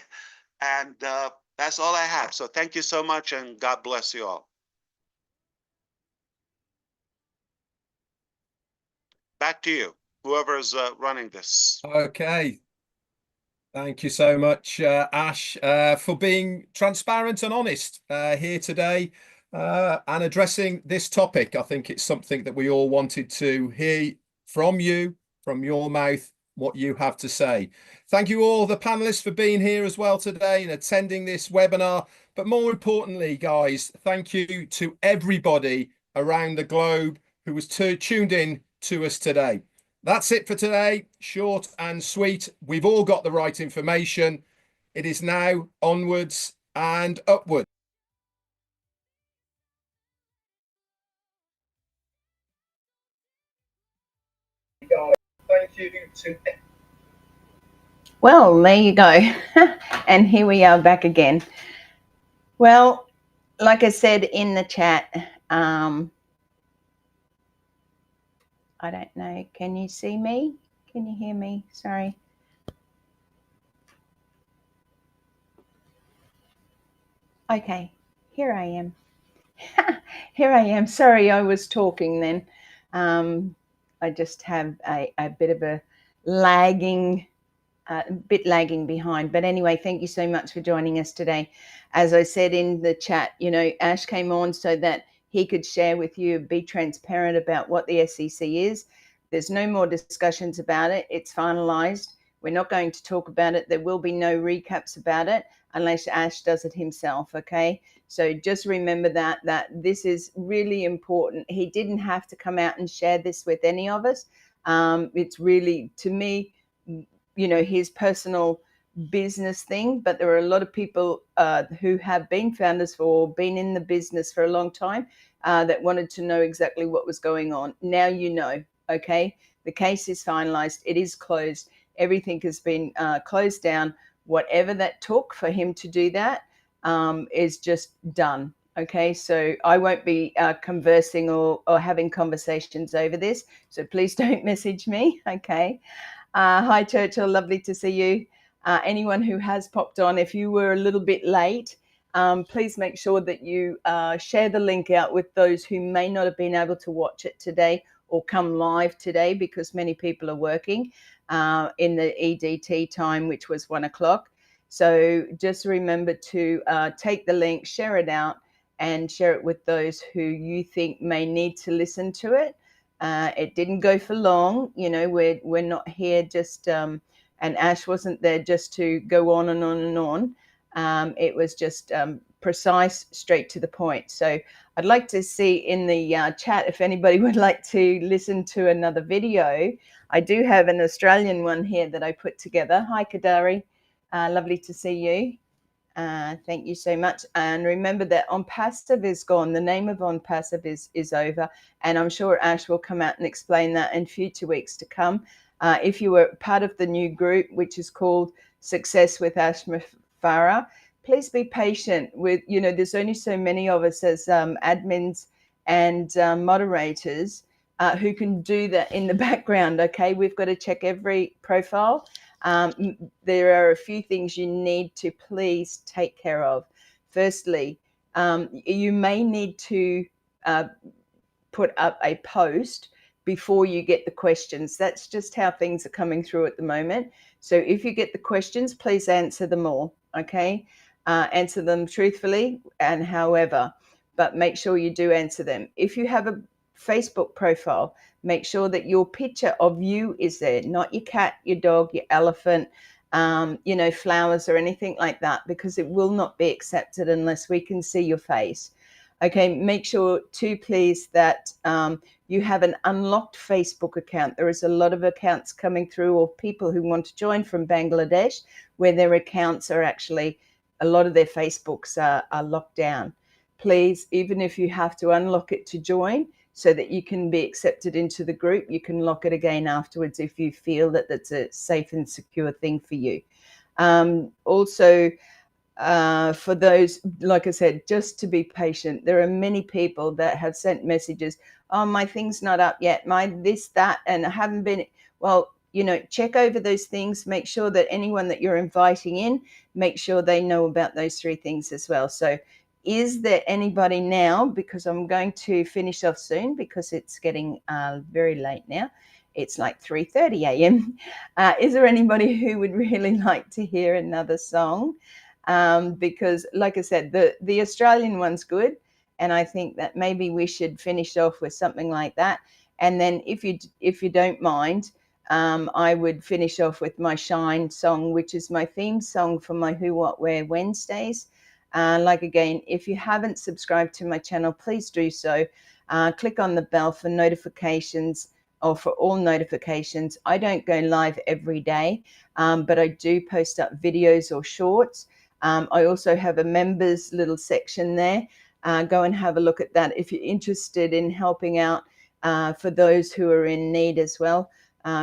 And that's all I have. So thank you so much and God bless you all. Back to you, whoever's running this. Okay. Thank you so much, Ash, for being transparent and honest here today and addressing this topic. I think it's something that we all wanted to hear from you, from your mouth, what you have to say. Thank you all the panelists for being here as well today and attending this webinar. But more importantly, guys, thank you to everybody around the globe who was tuned in to us today. That's it for today. Short and sweet. We've all got the right information. It is now onwards and upwards. Thank you to. Well, there you go. And here we are back again. Well, like I said in the chat, I don't know. Can you see me? Can you hear me? Sorry. Okay, here I am. Here I am. Sorry, I was talking then. I just have a bit of a bit lagging behind. But anyway, thank you so much for joining us today. As I said in the chat, Ash came on so that he could share with you, be transparent about what the SEC is. There's no more discussions about it. It's finalized. We're not going to talk about it. There will be no recaps about it unless Ash does it himself, okay? So just remember that this is really important. He didn't have to come out and share this with any of us. It's really, to me, his personal business thing, but there are a lot of people who have been founders or been in the business for a long time that wanted to know exactly what was going on. Now you know, okay? The case is finalized. It is closed. Everything has been closed down. Whatever that took for him to do that is just done. Okay, so I won't be conversing or having conversations over this. So please don't message me. Okay. Hi, Churchill. Lovely to see you. Anyone who has popped on, if you were a little bit late, please make sure that you share the link out with those who may not have been able to watch it today or come live today, because many people are working in the EDT time, which was 1 o'clock. So just remember to take the link, share it out, and share it with those who you think may need to listen to it. It didn't go for long. You know, we're not here just, and Ash wasn't there just to go on and on and on. It was just precise, straight to the point. So I'd like to see in the chat if anybody would like to listen to another video. I do have an Australian one here that I put together. Hi, Kadari. Lovely to see you. Thank you so much. And remember that On Passive is gone. The name of On Passive is over. And I'm sure Ash will come out and explain that in future weeks to come. If you were part of the new group, which is called Success with Ash Mufareh, please be patient with, you know, there's only so many of us as admins and moderators who can do that in the background. Okay, we've got to check every profile. There are a few things you need to please take care of. Firstly, you may need to put up a post before you get the questions. That's just how things are coming through at the moment. So if you get the questions, please answer them all, okay? Answer them truthfully and however, but make sure you do answer them. If you have a Facebook profile, make sure that your picture of you is there, not your cat, your dog, your elephant, you know, flowers or anything like that, because it will not be accepted unless we can see your face. Okay, make sure too, please, that you have an unlocked Facebook account. There is a lot of accounts coming through, or people who want to join from Bangladesh, where their accounts are actually, a lot of their Facebooks are locked down. Please, even if you have to unlock it to join so that you can be accepted into the group, you can lock it again afterwards if you feel that that's a safe and secure thing for you. Also, for those, like I said, just to be patient. There are many people that have sent messages, oh, my thing's not up yet, my this, that, and I haven't been. Well, you know, check over those things, make sure that anyone that you're inviting in, make sure they know about those three things as well. So is there anybody now, because I'm going to finish off soon because it's getting very late now. It's like 3:30 a.m. Is there anybody who would really like to hear another song? Because like I said, the Australian one's good, and I think that maybe we should finish off with something like that. And then if you don't mind, I would finish off with my Shine song, which is my theme song for my Who What Where Wednesdays. Like again, if you haven't subscribed to my channel, please do so. Click on the bell for notifications, or for all notifications. I don't go live every day, but I do post up videos or shorts. I also have a members little section there. Go and have a look at that if you're interested in helping out for those who are in need as well.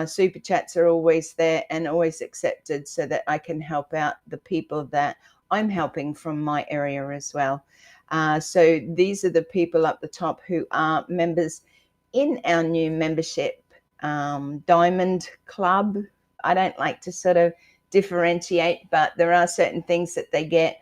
Super chats are always there and always accepted, so that I can help out the people that I'm helping from my area as well. So these are the people up the top who are members in our new membership Diamond Club. I don't like to sort of differentiate, but there are certain things that they get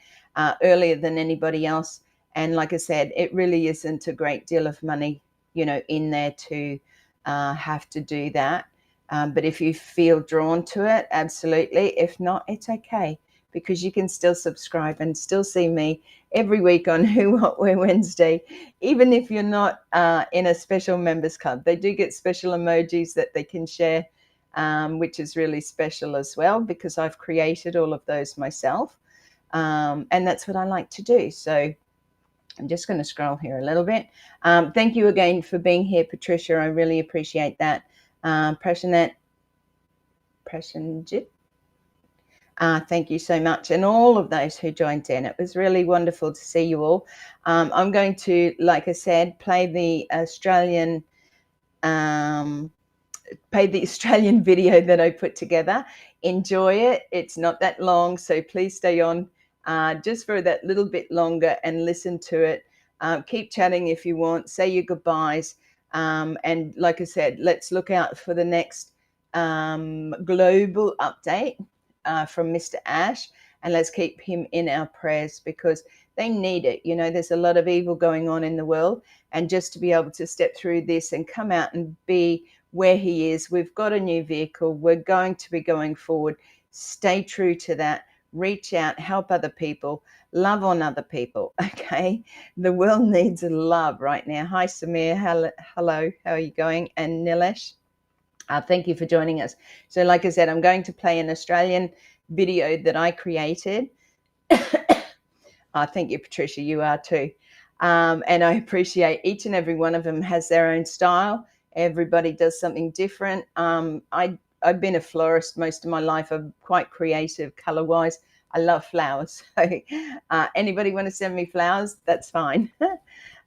earlier than anybody else. And like I said, it really isn't a great deal of money, you know, in there to have to do that. But if you feel drawn to it, absolutely. If not, it's okay, because you can still subscribe and still see me every week on Who What Where Wednesday, even if you're not in a special members club. They do get special emojis that they can share, which is really special as well, because I've created all of those myself. And that's what I like to do. So I'm just going to scroll here a little bit. Thank you again for being here, Patricia. I really appreciate that. Prashanjit, thank you so much. And all of those who joined in. It was really wonderful to see you all. I'm going to, like I said, play the Australian video that I put together. Enjoy it. It's not that long, so please stay on just for that little bit longer and listen to it. Keep chatting if you want. Say your goodbyes. And like I said, let's look out for the next global update from Mr. Ash, and let's keep him in our prayers, because they need it. You know, there's a lot of evil going on in the world, and just to be able to step through this and come out and be where he is, we've got a new vehicle, we're going to be going forward. Stay true to that. reach out, help other people, love on other people. Okay, the world needs love right now. Hi Samir, hello, how are you going? And Nilesh, thank you for joining us. So like I said, I'm going to play an Australian video that I created. Thank you, Patricia, you are too. And I appreciate each and every one of them has their own style. Everybody does something different. I've been a florist most of my life. I'm quite creative color-wise. I love flowers. So anybody want to send me flowers? That's fine.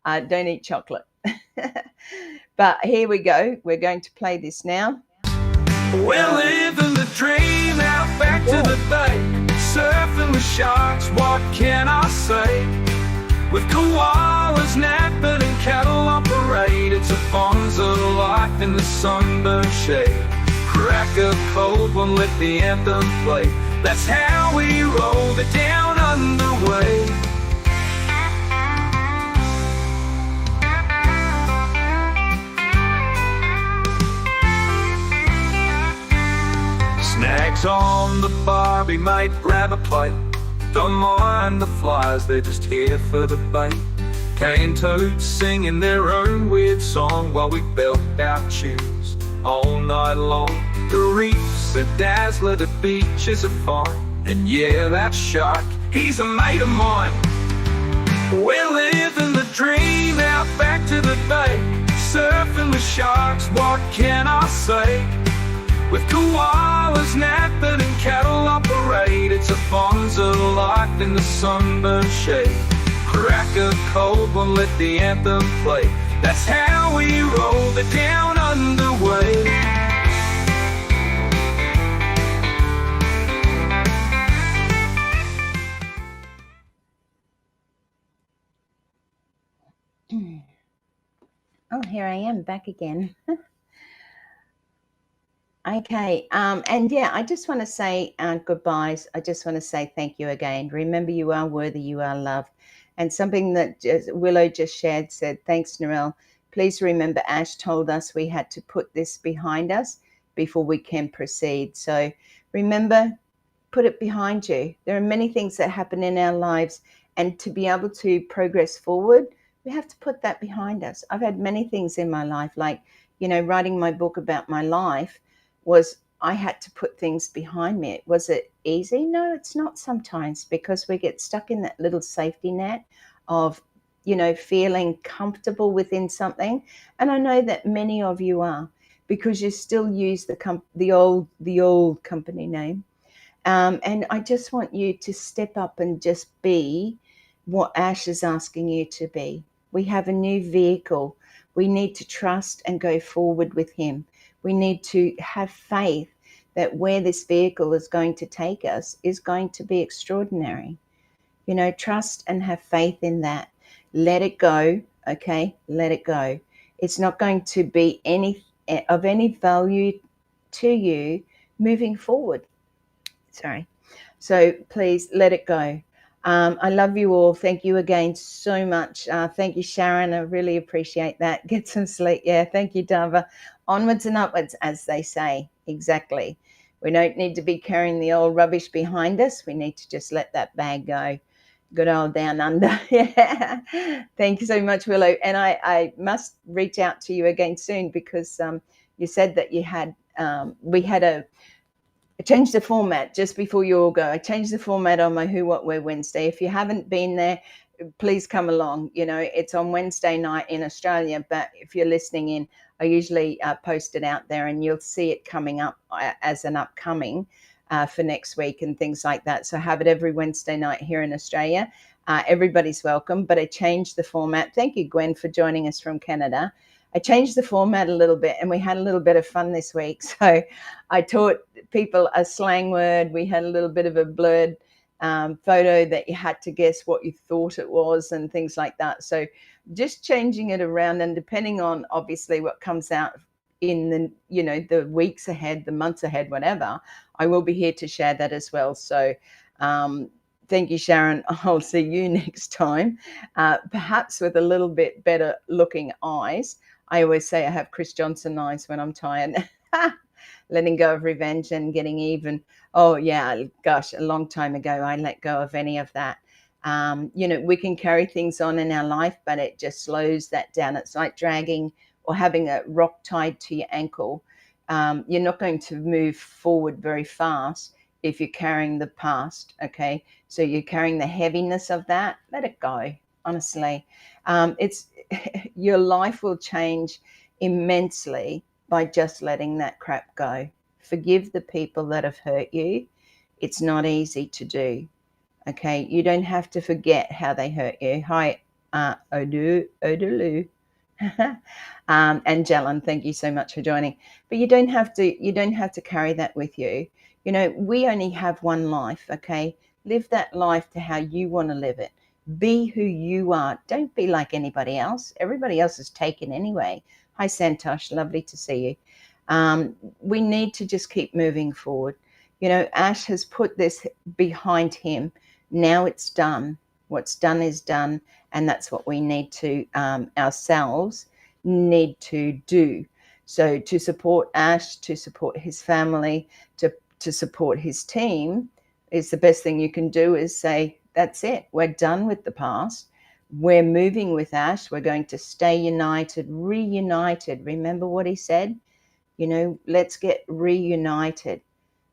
Don't eat chocolate. But here we go. We're going to play this now. We're living the dream out back to the bay, surfing with sharks, what can I say? With koalas napping and cattle on parade, it's a bonzo life in the sunburned shade. Crack a cold one, let the anthem play. That's how we roll the down underway. Snags on the barbie, might grab a plate. Don't mind the flies, they're just here for the bait. Cane toads singing their own weird song while we belt our tunes all night long. The reefs are dazzler, the beaches are fine. And yeah, that shark, he's a mate of mine. We're living the dream out back to the bay, surfing with sharks, what can I say? With koalas napping and cattle on parade, it's a bonzo life in the sunburned shade. Crack a cold one, let the anthem play. That's how we roll the down underway. Oh, here I am back again. Okay, and yeah, I just want to say goodbyes. I just want to say thank you again. Remember, you are worthy, you are loved. And something that Willow just shared said, thanks, Narelle. Please remember Ash told us we had to put this behind us before we can proceed. So remember, put it behind you. There are many things that happen in our lives, and to be able to progress forward, we have to put that behind us. I've had many things in my life, like, you know, writing my book about my life was I had to put things behind me. Was it easy? No, it's not sometimes, because we get stuck in that little safety net of, you know, feeling comfortable within something. And I know that many of you are, because you still use the old company name. And I just want you to step up and just be what Ash is asking you to be. We have a new vehicle. We need to trust and go forward with him. We need to have faith that where this vehicle is going to take us is going to be extraordinary. You know, trust and have faith in that. Let it go, okay? Let it go. It's not going to be of any value to you moving forward. Sorry. So please let it go. I love you all. Thank you again so much. Thank you, Sharon. I really appreciate that. Get some sleep. Yeah, thank you, Dava. Onwards and upwards, as they say. Exactly. We don't need to be carrying the old rubbish behind us. We need to just let that bag go. Good old down under. Yeah. Thank you so much, Willow. And I must reach out to you again soon, because you said that you had, I changed the format just before you all go. I changed the format on my Who, What, Where Wednesday. If you haven't been there, please come along. You know, it's on Wednesday night in Australia, but if you're listening in, I usually post it out there, and you'll see it coming up as an upcoming for next week and things like that. So have it every Wednesday night here in Australia. Everybody's welcome, but I changed the format. Thank you, Gwen, for joining us from Canada. I changed the format a little bit, and we had a little bit of fun this week. So I taught people a slang word. We had a little bit of a blurred photo that you had to guess what you thought it was and things like that. So just changing it around, and depending on obviously what comes out in the, you know, the weeks ahead, the months ahead, whatever, I will be here to share that as well. So thank you, Sharon. I'll see you next time, perhaps with a little bit better looking eyes. I always say I have Chris Johnson eyes when I'm tired. letting go of revenge and getting even. Oh yeah, gosh, a long time ago I let go of any of that. We can carry things on in our life, but it just slows that down. It's like dragging or having a rock tied to your ankle. You're not going to move forward very fast if you're carrying the past. Okay, so you're carrying the heaviness of that. Let it go. Honestly, it's your life will change immensely by just letting that crap go. Forgive the people that have hurt you. It's not easy to do. Okay, you don't have to forget how they hurt you. Hi, Odulu. And Jalen, thank you so much for joining. But you don't have to carry that with you. We only have one life, okay? Live that life to how you want to live it. Be who you are. Don't be like anybody else. Everybody else is taken anyway. Hi, Santosh. Lovely to see you. We need to just keep moving forward. Ash has put this behind him. Now it's done. What's done is done. And that's what we need to ourselves need to do. So to support Ash, to support his family, to support his team, is the best thing you can do is say, that's it. We're done with the past. We're moving with Ash. We're going to stay united, reunited. Remember what he said? Let's get reunited.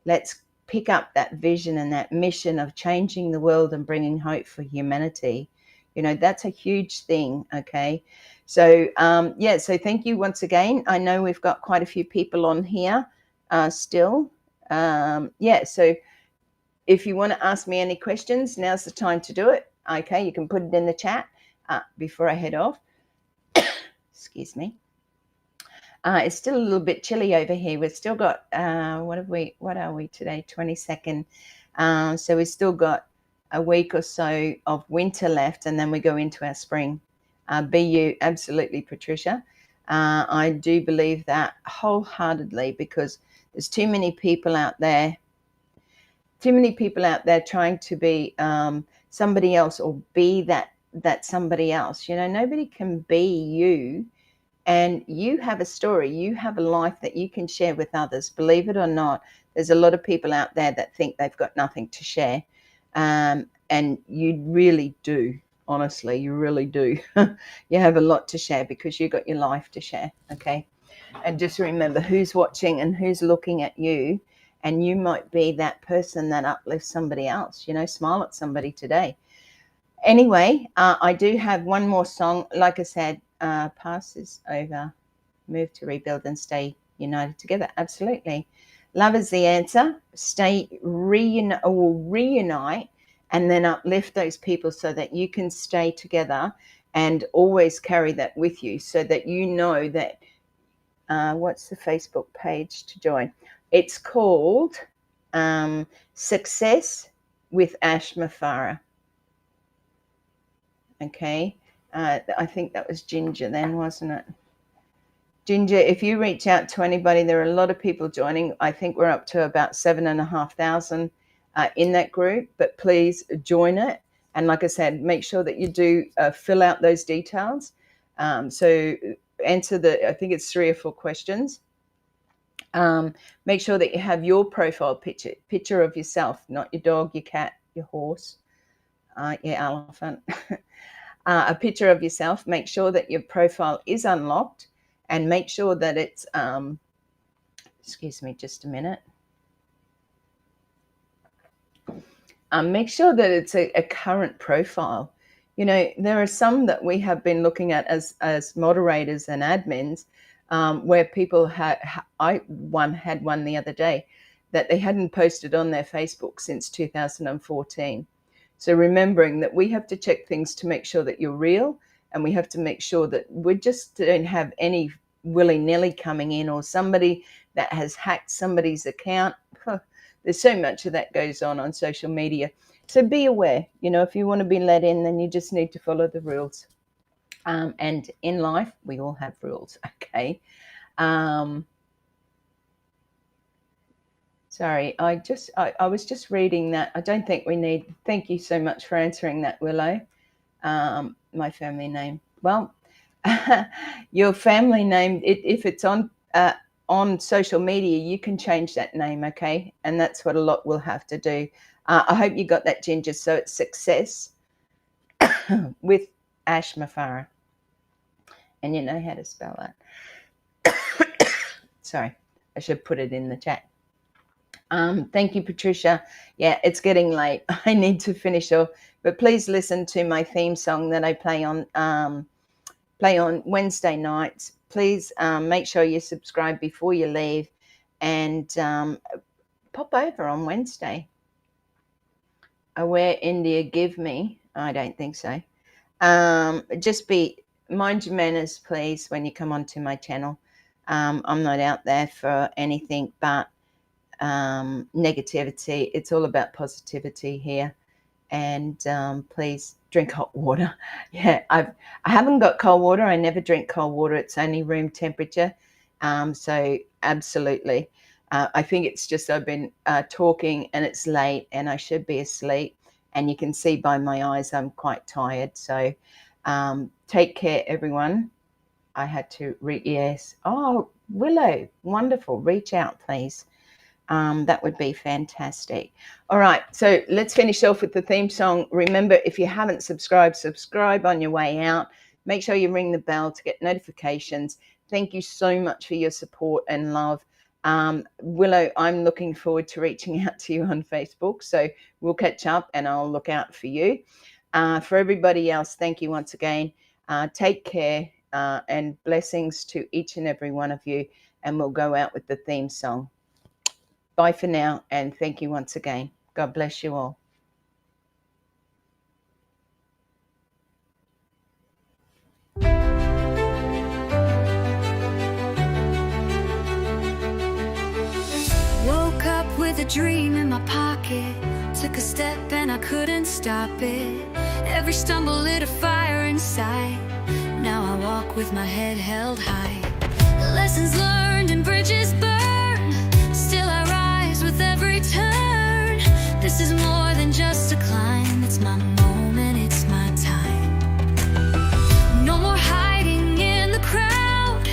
Let's pick up that vision and that mission of changing the world and bringing hope for humanity. That's a huge thing. Okay. So, so thank you once again. I know we've got quite a few people on here still. So if you want to ask me any questions, now's the time to do it. Okay. You can put it in the chat before I head off. Excuse me. It's still a little bit chilly over here. We've still got, what are we today? 22nd. So we've still got a week or so of winter left, and then we go into our spring. Be you, absolutely, Patricia. I do believe that wholeheartedly, because there's too many people out there trying to be somebody else or be that somebody else. Nobody can be you. And you have a story, you have a life that you can share with others. Believe it or not, there's a lot of people out there that think they've got nothing to share. And you really do, honestly, you really do. You have a lot to share because you've got your life to share, okay? And just remember who's watching and who's looking at you. And you might be that person that uplifts somebody else. Smile at somebody today. Anyway, I do have one more song. Like I said, past is over, move to rebuild and stay united together. Absolutely. Love is the answer. Reunite and then uplift those people so that you can stay together and always carry that with you so that you know that, what's the Facebook page to join? It's called Success with Ash Mufareh. Okay. I think that was Ginger then, wasn't it? Ginger, if you reach out to anybody, there are a lot of people joining. I think we're up to about 7,500 in that group, but please join it. And like I said, make sure that you do fill out those details. So answer I think it's 3 or 4 questions. Make sure that you have your profile picture of yourself, not your dog, your cat, your horse, your elephant. A picture of yourself. Make sure that your profile is unlocked and make sure that it's, excuse me, just a minute. Make sure that it's a current profile. There are some that we have been looking at as moderators and admins where people had one the other day that they hadn't posted on their Facebook since 2014. So remembering that we have to check things to make sure that you're real, and we have to make sure that we just don't have any willy-nilly coming in or somebody that has hacked somebody's account. There's so much of that goes on social media. So be aware, if you want to be let in, then you just need to follow the rules. And in life, we all have rules, okay? Sorry, I was just reading that. I don't think we need, thank you so much for answering that, Willow. My family name. Well, your family name, if it's on on social media, you can change that name, okay? And that's what a lot will have to do. I hope you got that, Ginger. So it's Success with Ash Mufareh. And you know how to spell that. Sorry, I should put it in the chat. Thank you, Patricia. Yeah, it's getting late. I need to finish off, but please listen to my theme song that I play on Wednesday nights. Please make sure you subscribe before you leave, and pop over on Wednesday. Where India give me? I don't think so. Just mind your manners, please, when you come onto my channel. I'm not out there for anything but negativity. It's all about positivity here. And please drink hot water. Yeah, I haven't got cold water. I never drink cold water. It's only room temperature. So absolutely. I think it's just I've been talking and it's late and I should be asleep. And you can see by my eyes I'm quite tired. So take care, everyone. I had to yes. Oh, Willow, wonderful. Reach out, please. That would be fantastic. All right, so let's finish off with the theme song. Remember, if you haven't subscribed, subscribe on your way out. Make sure you ring the bell to get notifications. Thank you so much for your support and love. Willow, I'm looking forward to reaching out to you on Facebook, so we'll catch up and I'll look out for you. For everybody else, thank you once again. Take care and blessings to each and every one of you, and we'll go out with the theme song. Bye for now, and thank you once again. God bless you all. Woke up with a dream in my pocket. Took a step and I couldn't stop it. Every stumble lit a fire inside. Now I walk with my head held high. Lessons learned and bridges burned. Still I rise with every turn. This is more than just a climb. It's my moment, it's my time. No more hiding in the crowd.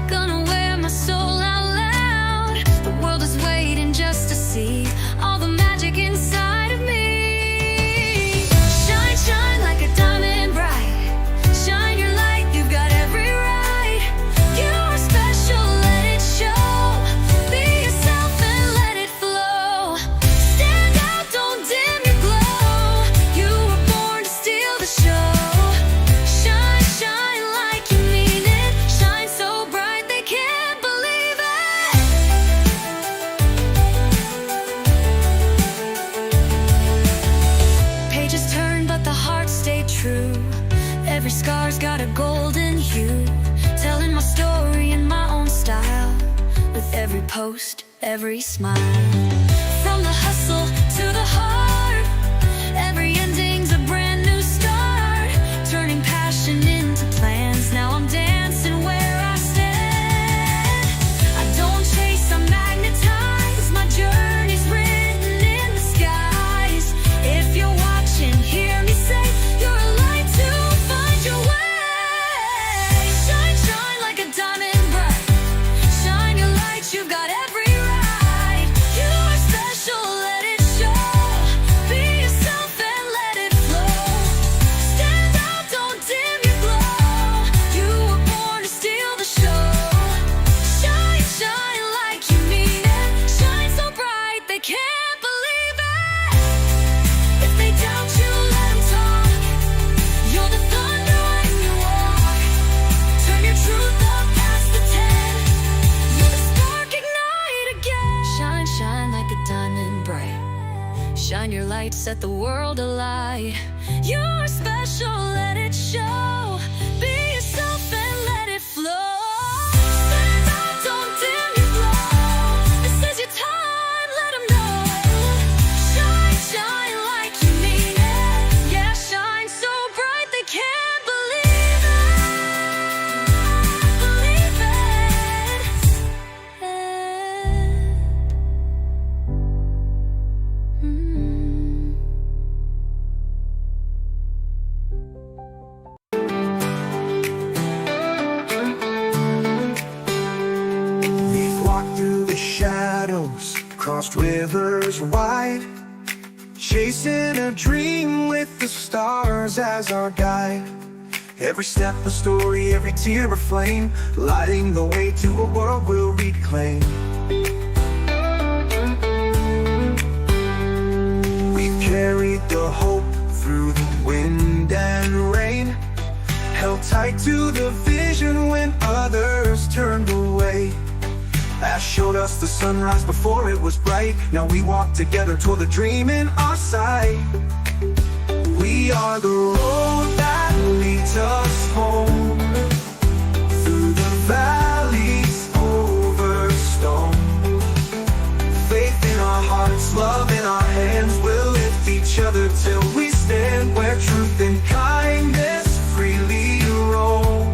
Gonna wear my soul out loud. The world is waiting just to see all the magic inside of me. Shine, shine like a diamond bright. Shine your light, you've got every right. You are special, let it show. Be yourself and let it flow. Stand out, don't dim your glow. You were born to steal the show. Shine, shine like you mean it. Shine so bright they can't believe it. Pages turn, but the heart stayed true. Every scar's got a golden hue. Telling my story in my own style. With every post, every smile. From the hustle to the heart. Every ending's a brand new start. Turning passion into plans. Now I'm dancing where I stand. I don't chase, I magnetize. My journey's written in the skies. If you're watching, hear me say, you're a light to find your way. Shine, shine like a diamond bright. Shine your light, you've got every right. You are special, let it show. Be yourself and let it flow. Stand out, don't dim your glow. You were born to steal the show. Shine, shine like you mean it. Shine so bright they can't believe it. If they doubt you, let them talk. You're the thunder when you walk. Turn your truth up past the 10. You're the spark, ignite again. Shine, shine like a diamond bright. Shine your light, set the world alight. You're special, let it show. Be yourself and let it flow. Stand out, don't dim your glow. This is your time, let 'em know. Shine, shine like you mean it. Yeah, shine so bright they can't believe it. Believe it. Mm. crossed rivers wide, chasing a dream with the stars as our guide. Every step a story, every tear a flame, lighting the way to a world we'll reclaim. We've carried the hope through the wind and rain, held tight to the vision when others turned away. Ash showed us the sunrise before it was bright. Now we walk together toward the dream in our sight. We are the road that leads us home, through the valleys, over stone. Faith in our hearts, love in our hands, we'll lift each other till we stand where truth and kindness freely roam.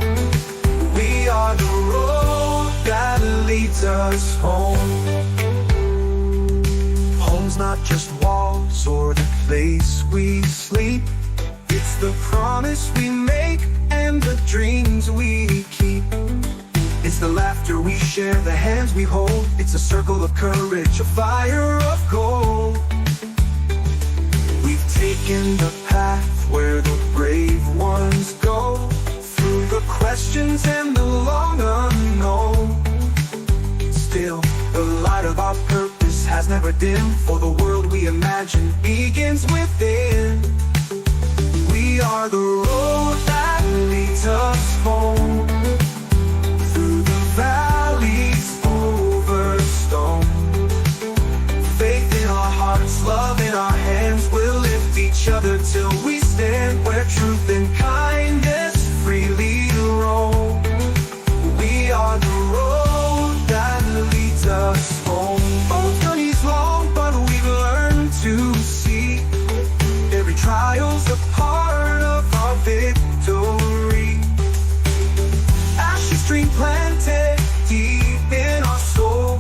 We are the road that leads us home. Home's not just walls or the place we sleep, it's the promise we make and the dreams we keep. It's the laughter we share, the hands we hold. It's a circle of courage, a fire of gold. We've taken the path where the brave ones go, through the questions and the long unknown. Still, the light of our purpose has never dimmed, for the world we imagine begins within. We are the road that leads us home, through the valleys, over stone. Faith in our hearts, love in our hands, we'll lift each other till we stand where truth and kindness freely roam. We are the road that leads us home. Both journeys long, but we've learned to see every trial's a part of our victory. Ashes tree planted deep in our soul,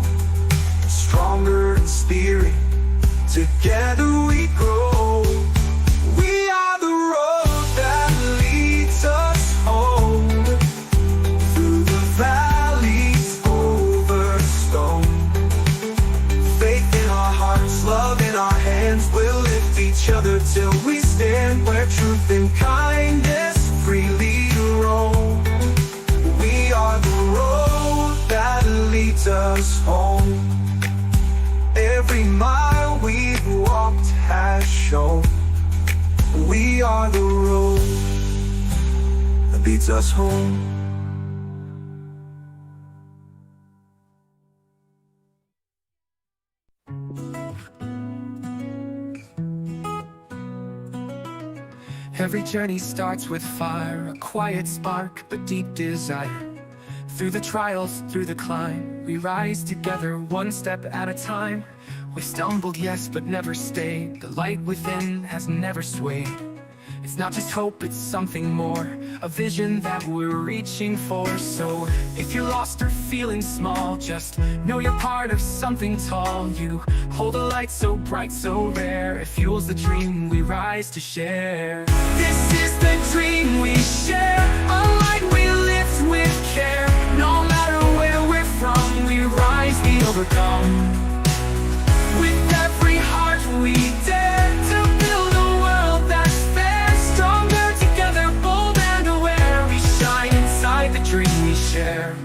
stronger in spirit, together we grow. We are the road that leads us home, through the valleys, over stone. Faith in our hearts, love in our hands, we'll lift each other till we stand where truth and kindness freely roam. We are the road that leads us home. Every mile we've walked has shown we are the road that leads us home. Every journey starts with fire, a quiet spark, but deep desire. Through the trials, through the climb, we rise together one step at a time. We've stumbled, yes, but never stayed. The light within has never swayed. It's not just hope, it's something more, a vision that we're reaching for. So if you're lost or feeling small, just know you're part of something tall. You hold a light so bright, so rare, it fuels the dream we rise to share. This is the dream we share, a light we lift with care. No matter where we're from, we rise, we overcome. With every heart we dare to build a world that's fair, stronger together, bold and aware. We shine inside the dream we share.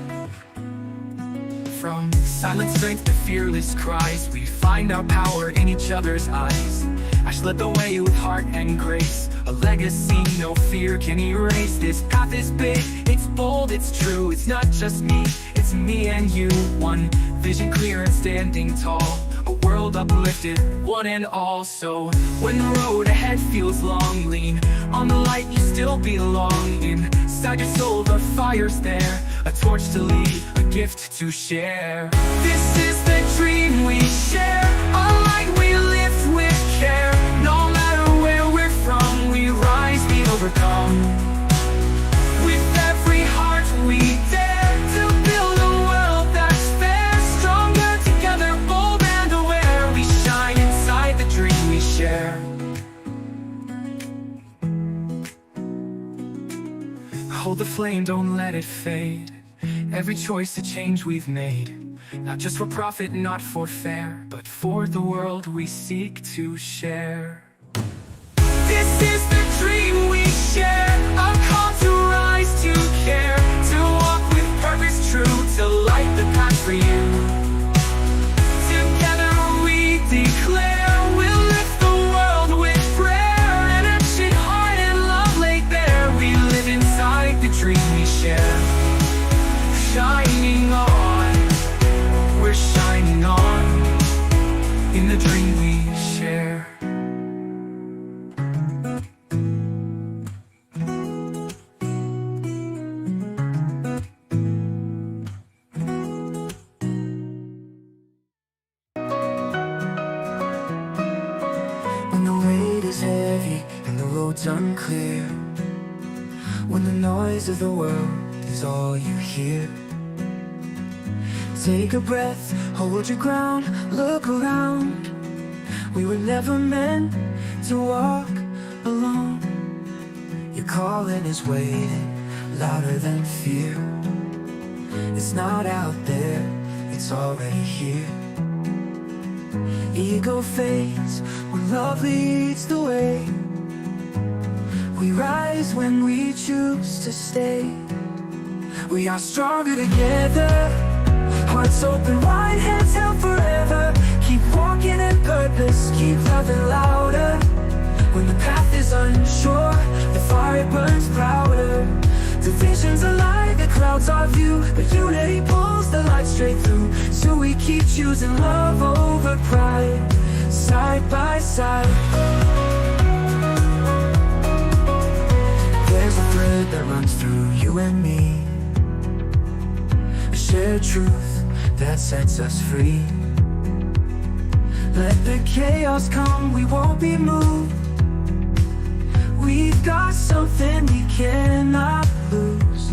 From silent strength to fearless cries, we find our power in each other's eyes. Ash led the way with heart and grace, a legacy no fear can erase. This path is big, it's bold, it's true. It's not just me, it's me and you. One vision clear and standing tall, a world uplifted, one and all. So when the road ahead feels long, lean on the light you still belong. Inside your soul the fire's there, a torch to lead, a gift to share. This is the dream we share, a light we lift with care. No matter where we're from, we rise, we overcome. With every heart we dare to build a world that's fair, stronger together, bold and aware. We shine inside the dream we share. Hold the flame, don't let it fade. Every choice a change we've made. Not just for profit, not for fare, but for the world we seek to share. This is the dream we share, a call to rise, to care, to walk with purpose true, to light the path for you. Together we declare we'll lift the world with prayer, and action, heart, and love laid bare. We live inside the dream we share, shining on, we're shining on, in the dream we share. When the weight is heavy and the road's unclear, when the noise of the world is all you hear, take a breath, hold your ground, look around. We were never meant to walk alone. Your calling is waiting, louder than fear. It's not out there, it's already here. Ego fades when love leads the way. We rise when we choose to stay. We are stronger together, hearts open wide, hands held forever. Keep walking in purpose, keep loving louder. When the path is unsure, the fire burns prouder. Divisions alive, it clouds our view, but unity pulls the light straight through. So we keep choosing love over pride, side by side. There's a thread that runs through you and me, a shared truth that sets us free. Let the chaos come, we won't be moved. We've got something we cannot lose.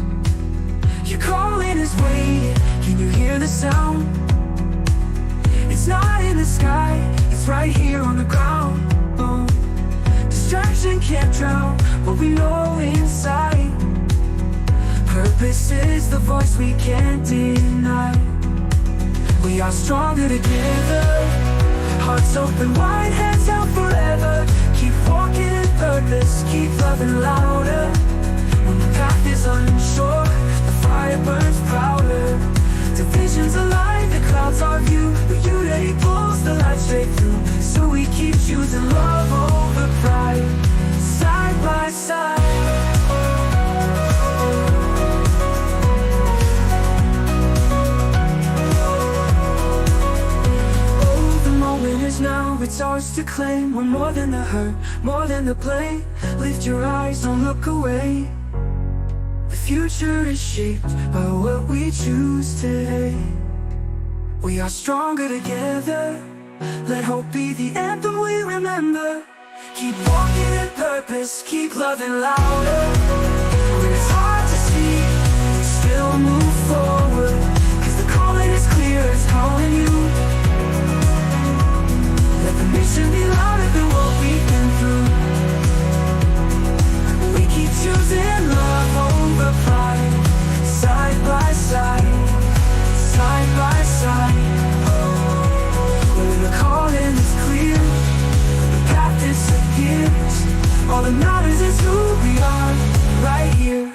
Your calling is waiting, can you hear the sound? It's not in the sky, it's right here on the ground. Oh, distraction can't drown what we know inside. Purpose is the voice we can't deny. We are stronger together, hearts open wide, hands out forever. Keep walking in purpose, keep loving louder. When the path is unsure, the fire burns prouder. Divisions alive, it clouds our view, but unity pulls the light straight through. So we keep choosing love over pride, side by side. Now it's ours to claim. We're more than the hurt, more than the blame. Lift your eyes, don't look away. The future is shaped by what we choose today. We are stronger together, let hope be the anthem we remember. Keep walking in purpose, keep loving louder. When it's hard to see, we still move forward, 'cause the calling is clear, it's calling you. Let the mission be louder than what we've been through. We keep choosing love over pride, side by side, side by side. When the calling is clear, the path disappears. All that matters is who we are, right here.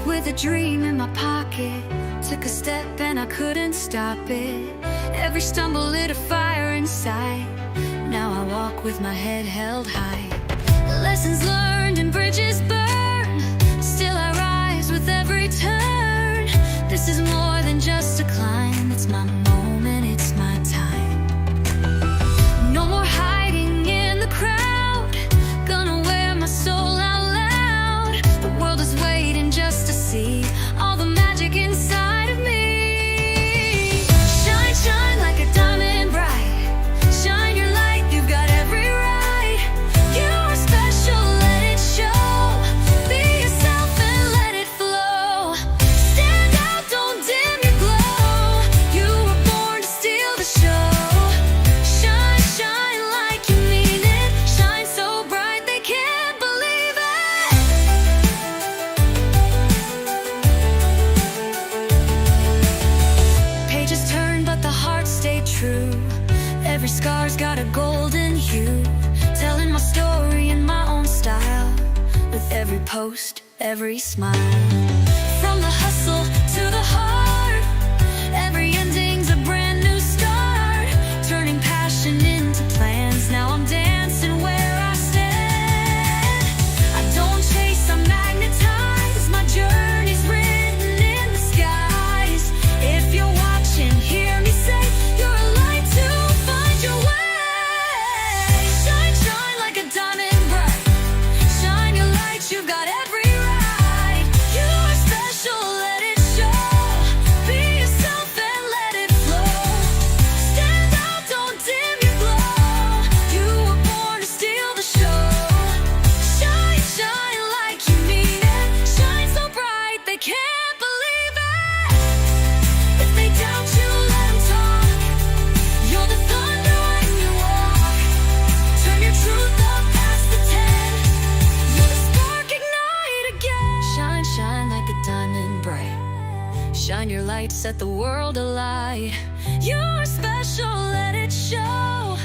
With a dream in my pocket, took a step and I couldn't stop it. Every stumble lit a fire inside. Now I walk with my head held high. Lessons learned and bridges burned, still I rise with every turn. This is more than just a climb, it's my moment, it's my time. No more hiding in the crowd, gonna wear my soul out loud. The world is waiting just to see all the magic inside of me. Shine, shine like a diamond bright. Shine your light, you've got every right. You post, every smile. From the hustle to the heart, every ending's a brand new start. Turning passion into plans, now I'm dancing where I stand. I don't chase, I magnetize, my journey's written in the skies. If you're watching, hear me say, you're a light to find your way. Shine, shine like a diamond bright. Shine your light, you've got every right. You are special, let it show. Be yourself and let it flow. Stand out, don't dim your glow. You were born to steal the show. Shine, shine like you mean it. Shine so bright they can't believe it. If they doubt you, let them talk. You're the thunder when you walk. Turn your truth up past the 10. You're the spark, ignite again. Shine, shine like a diamond bright. Shine your light, set the world alight. You're special, let it show.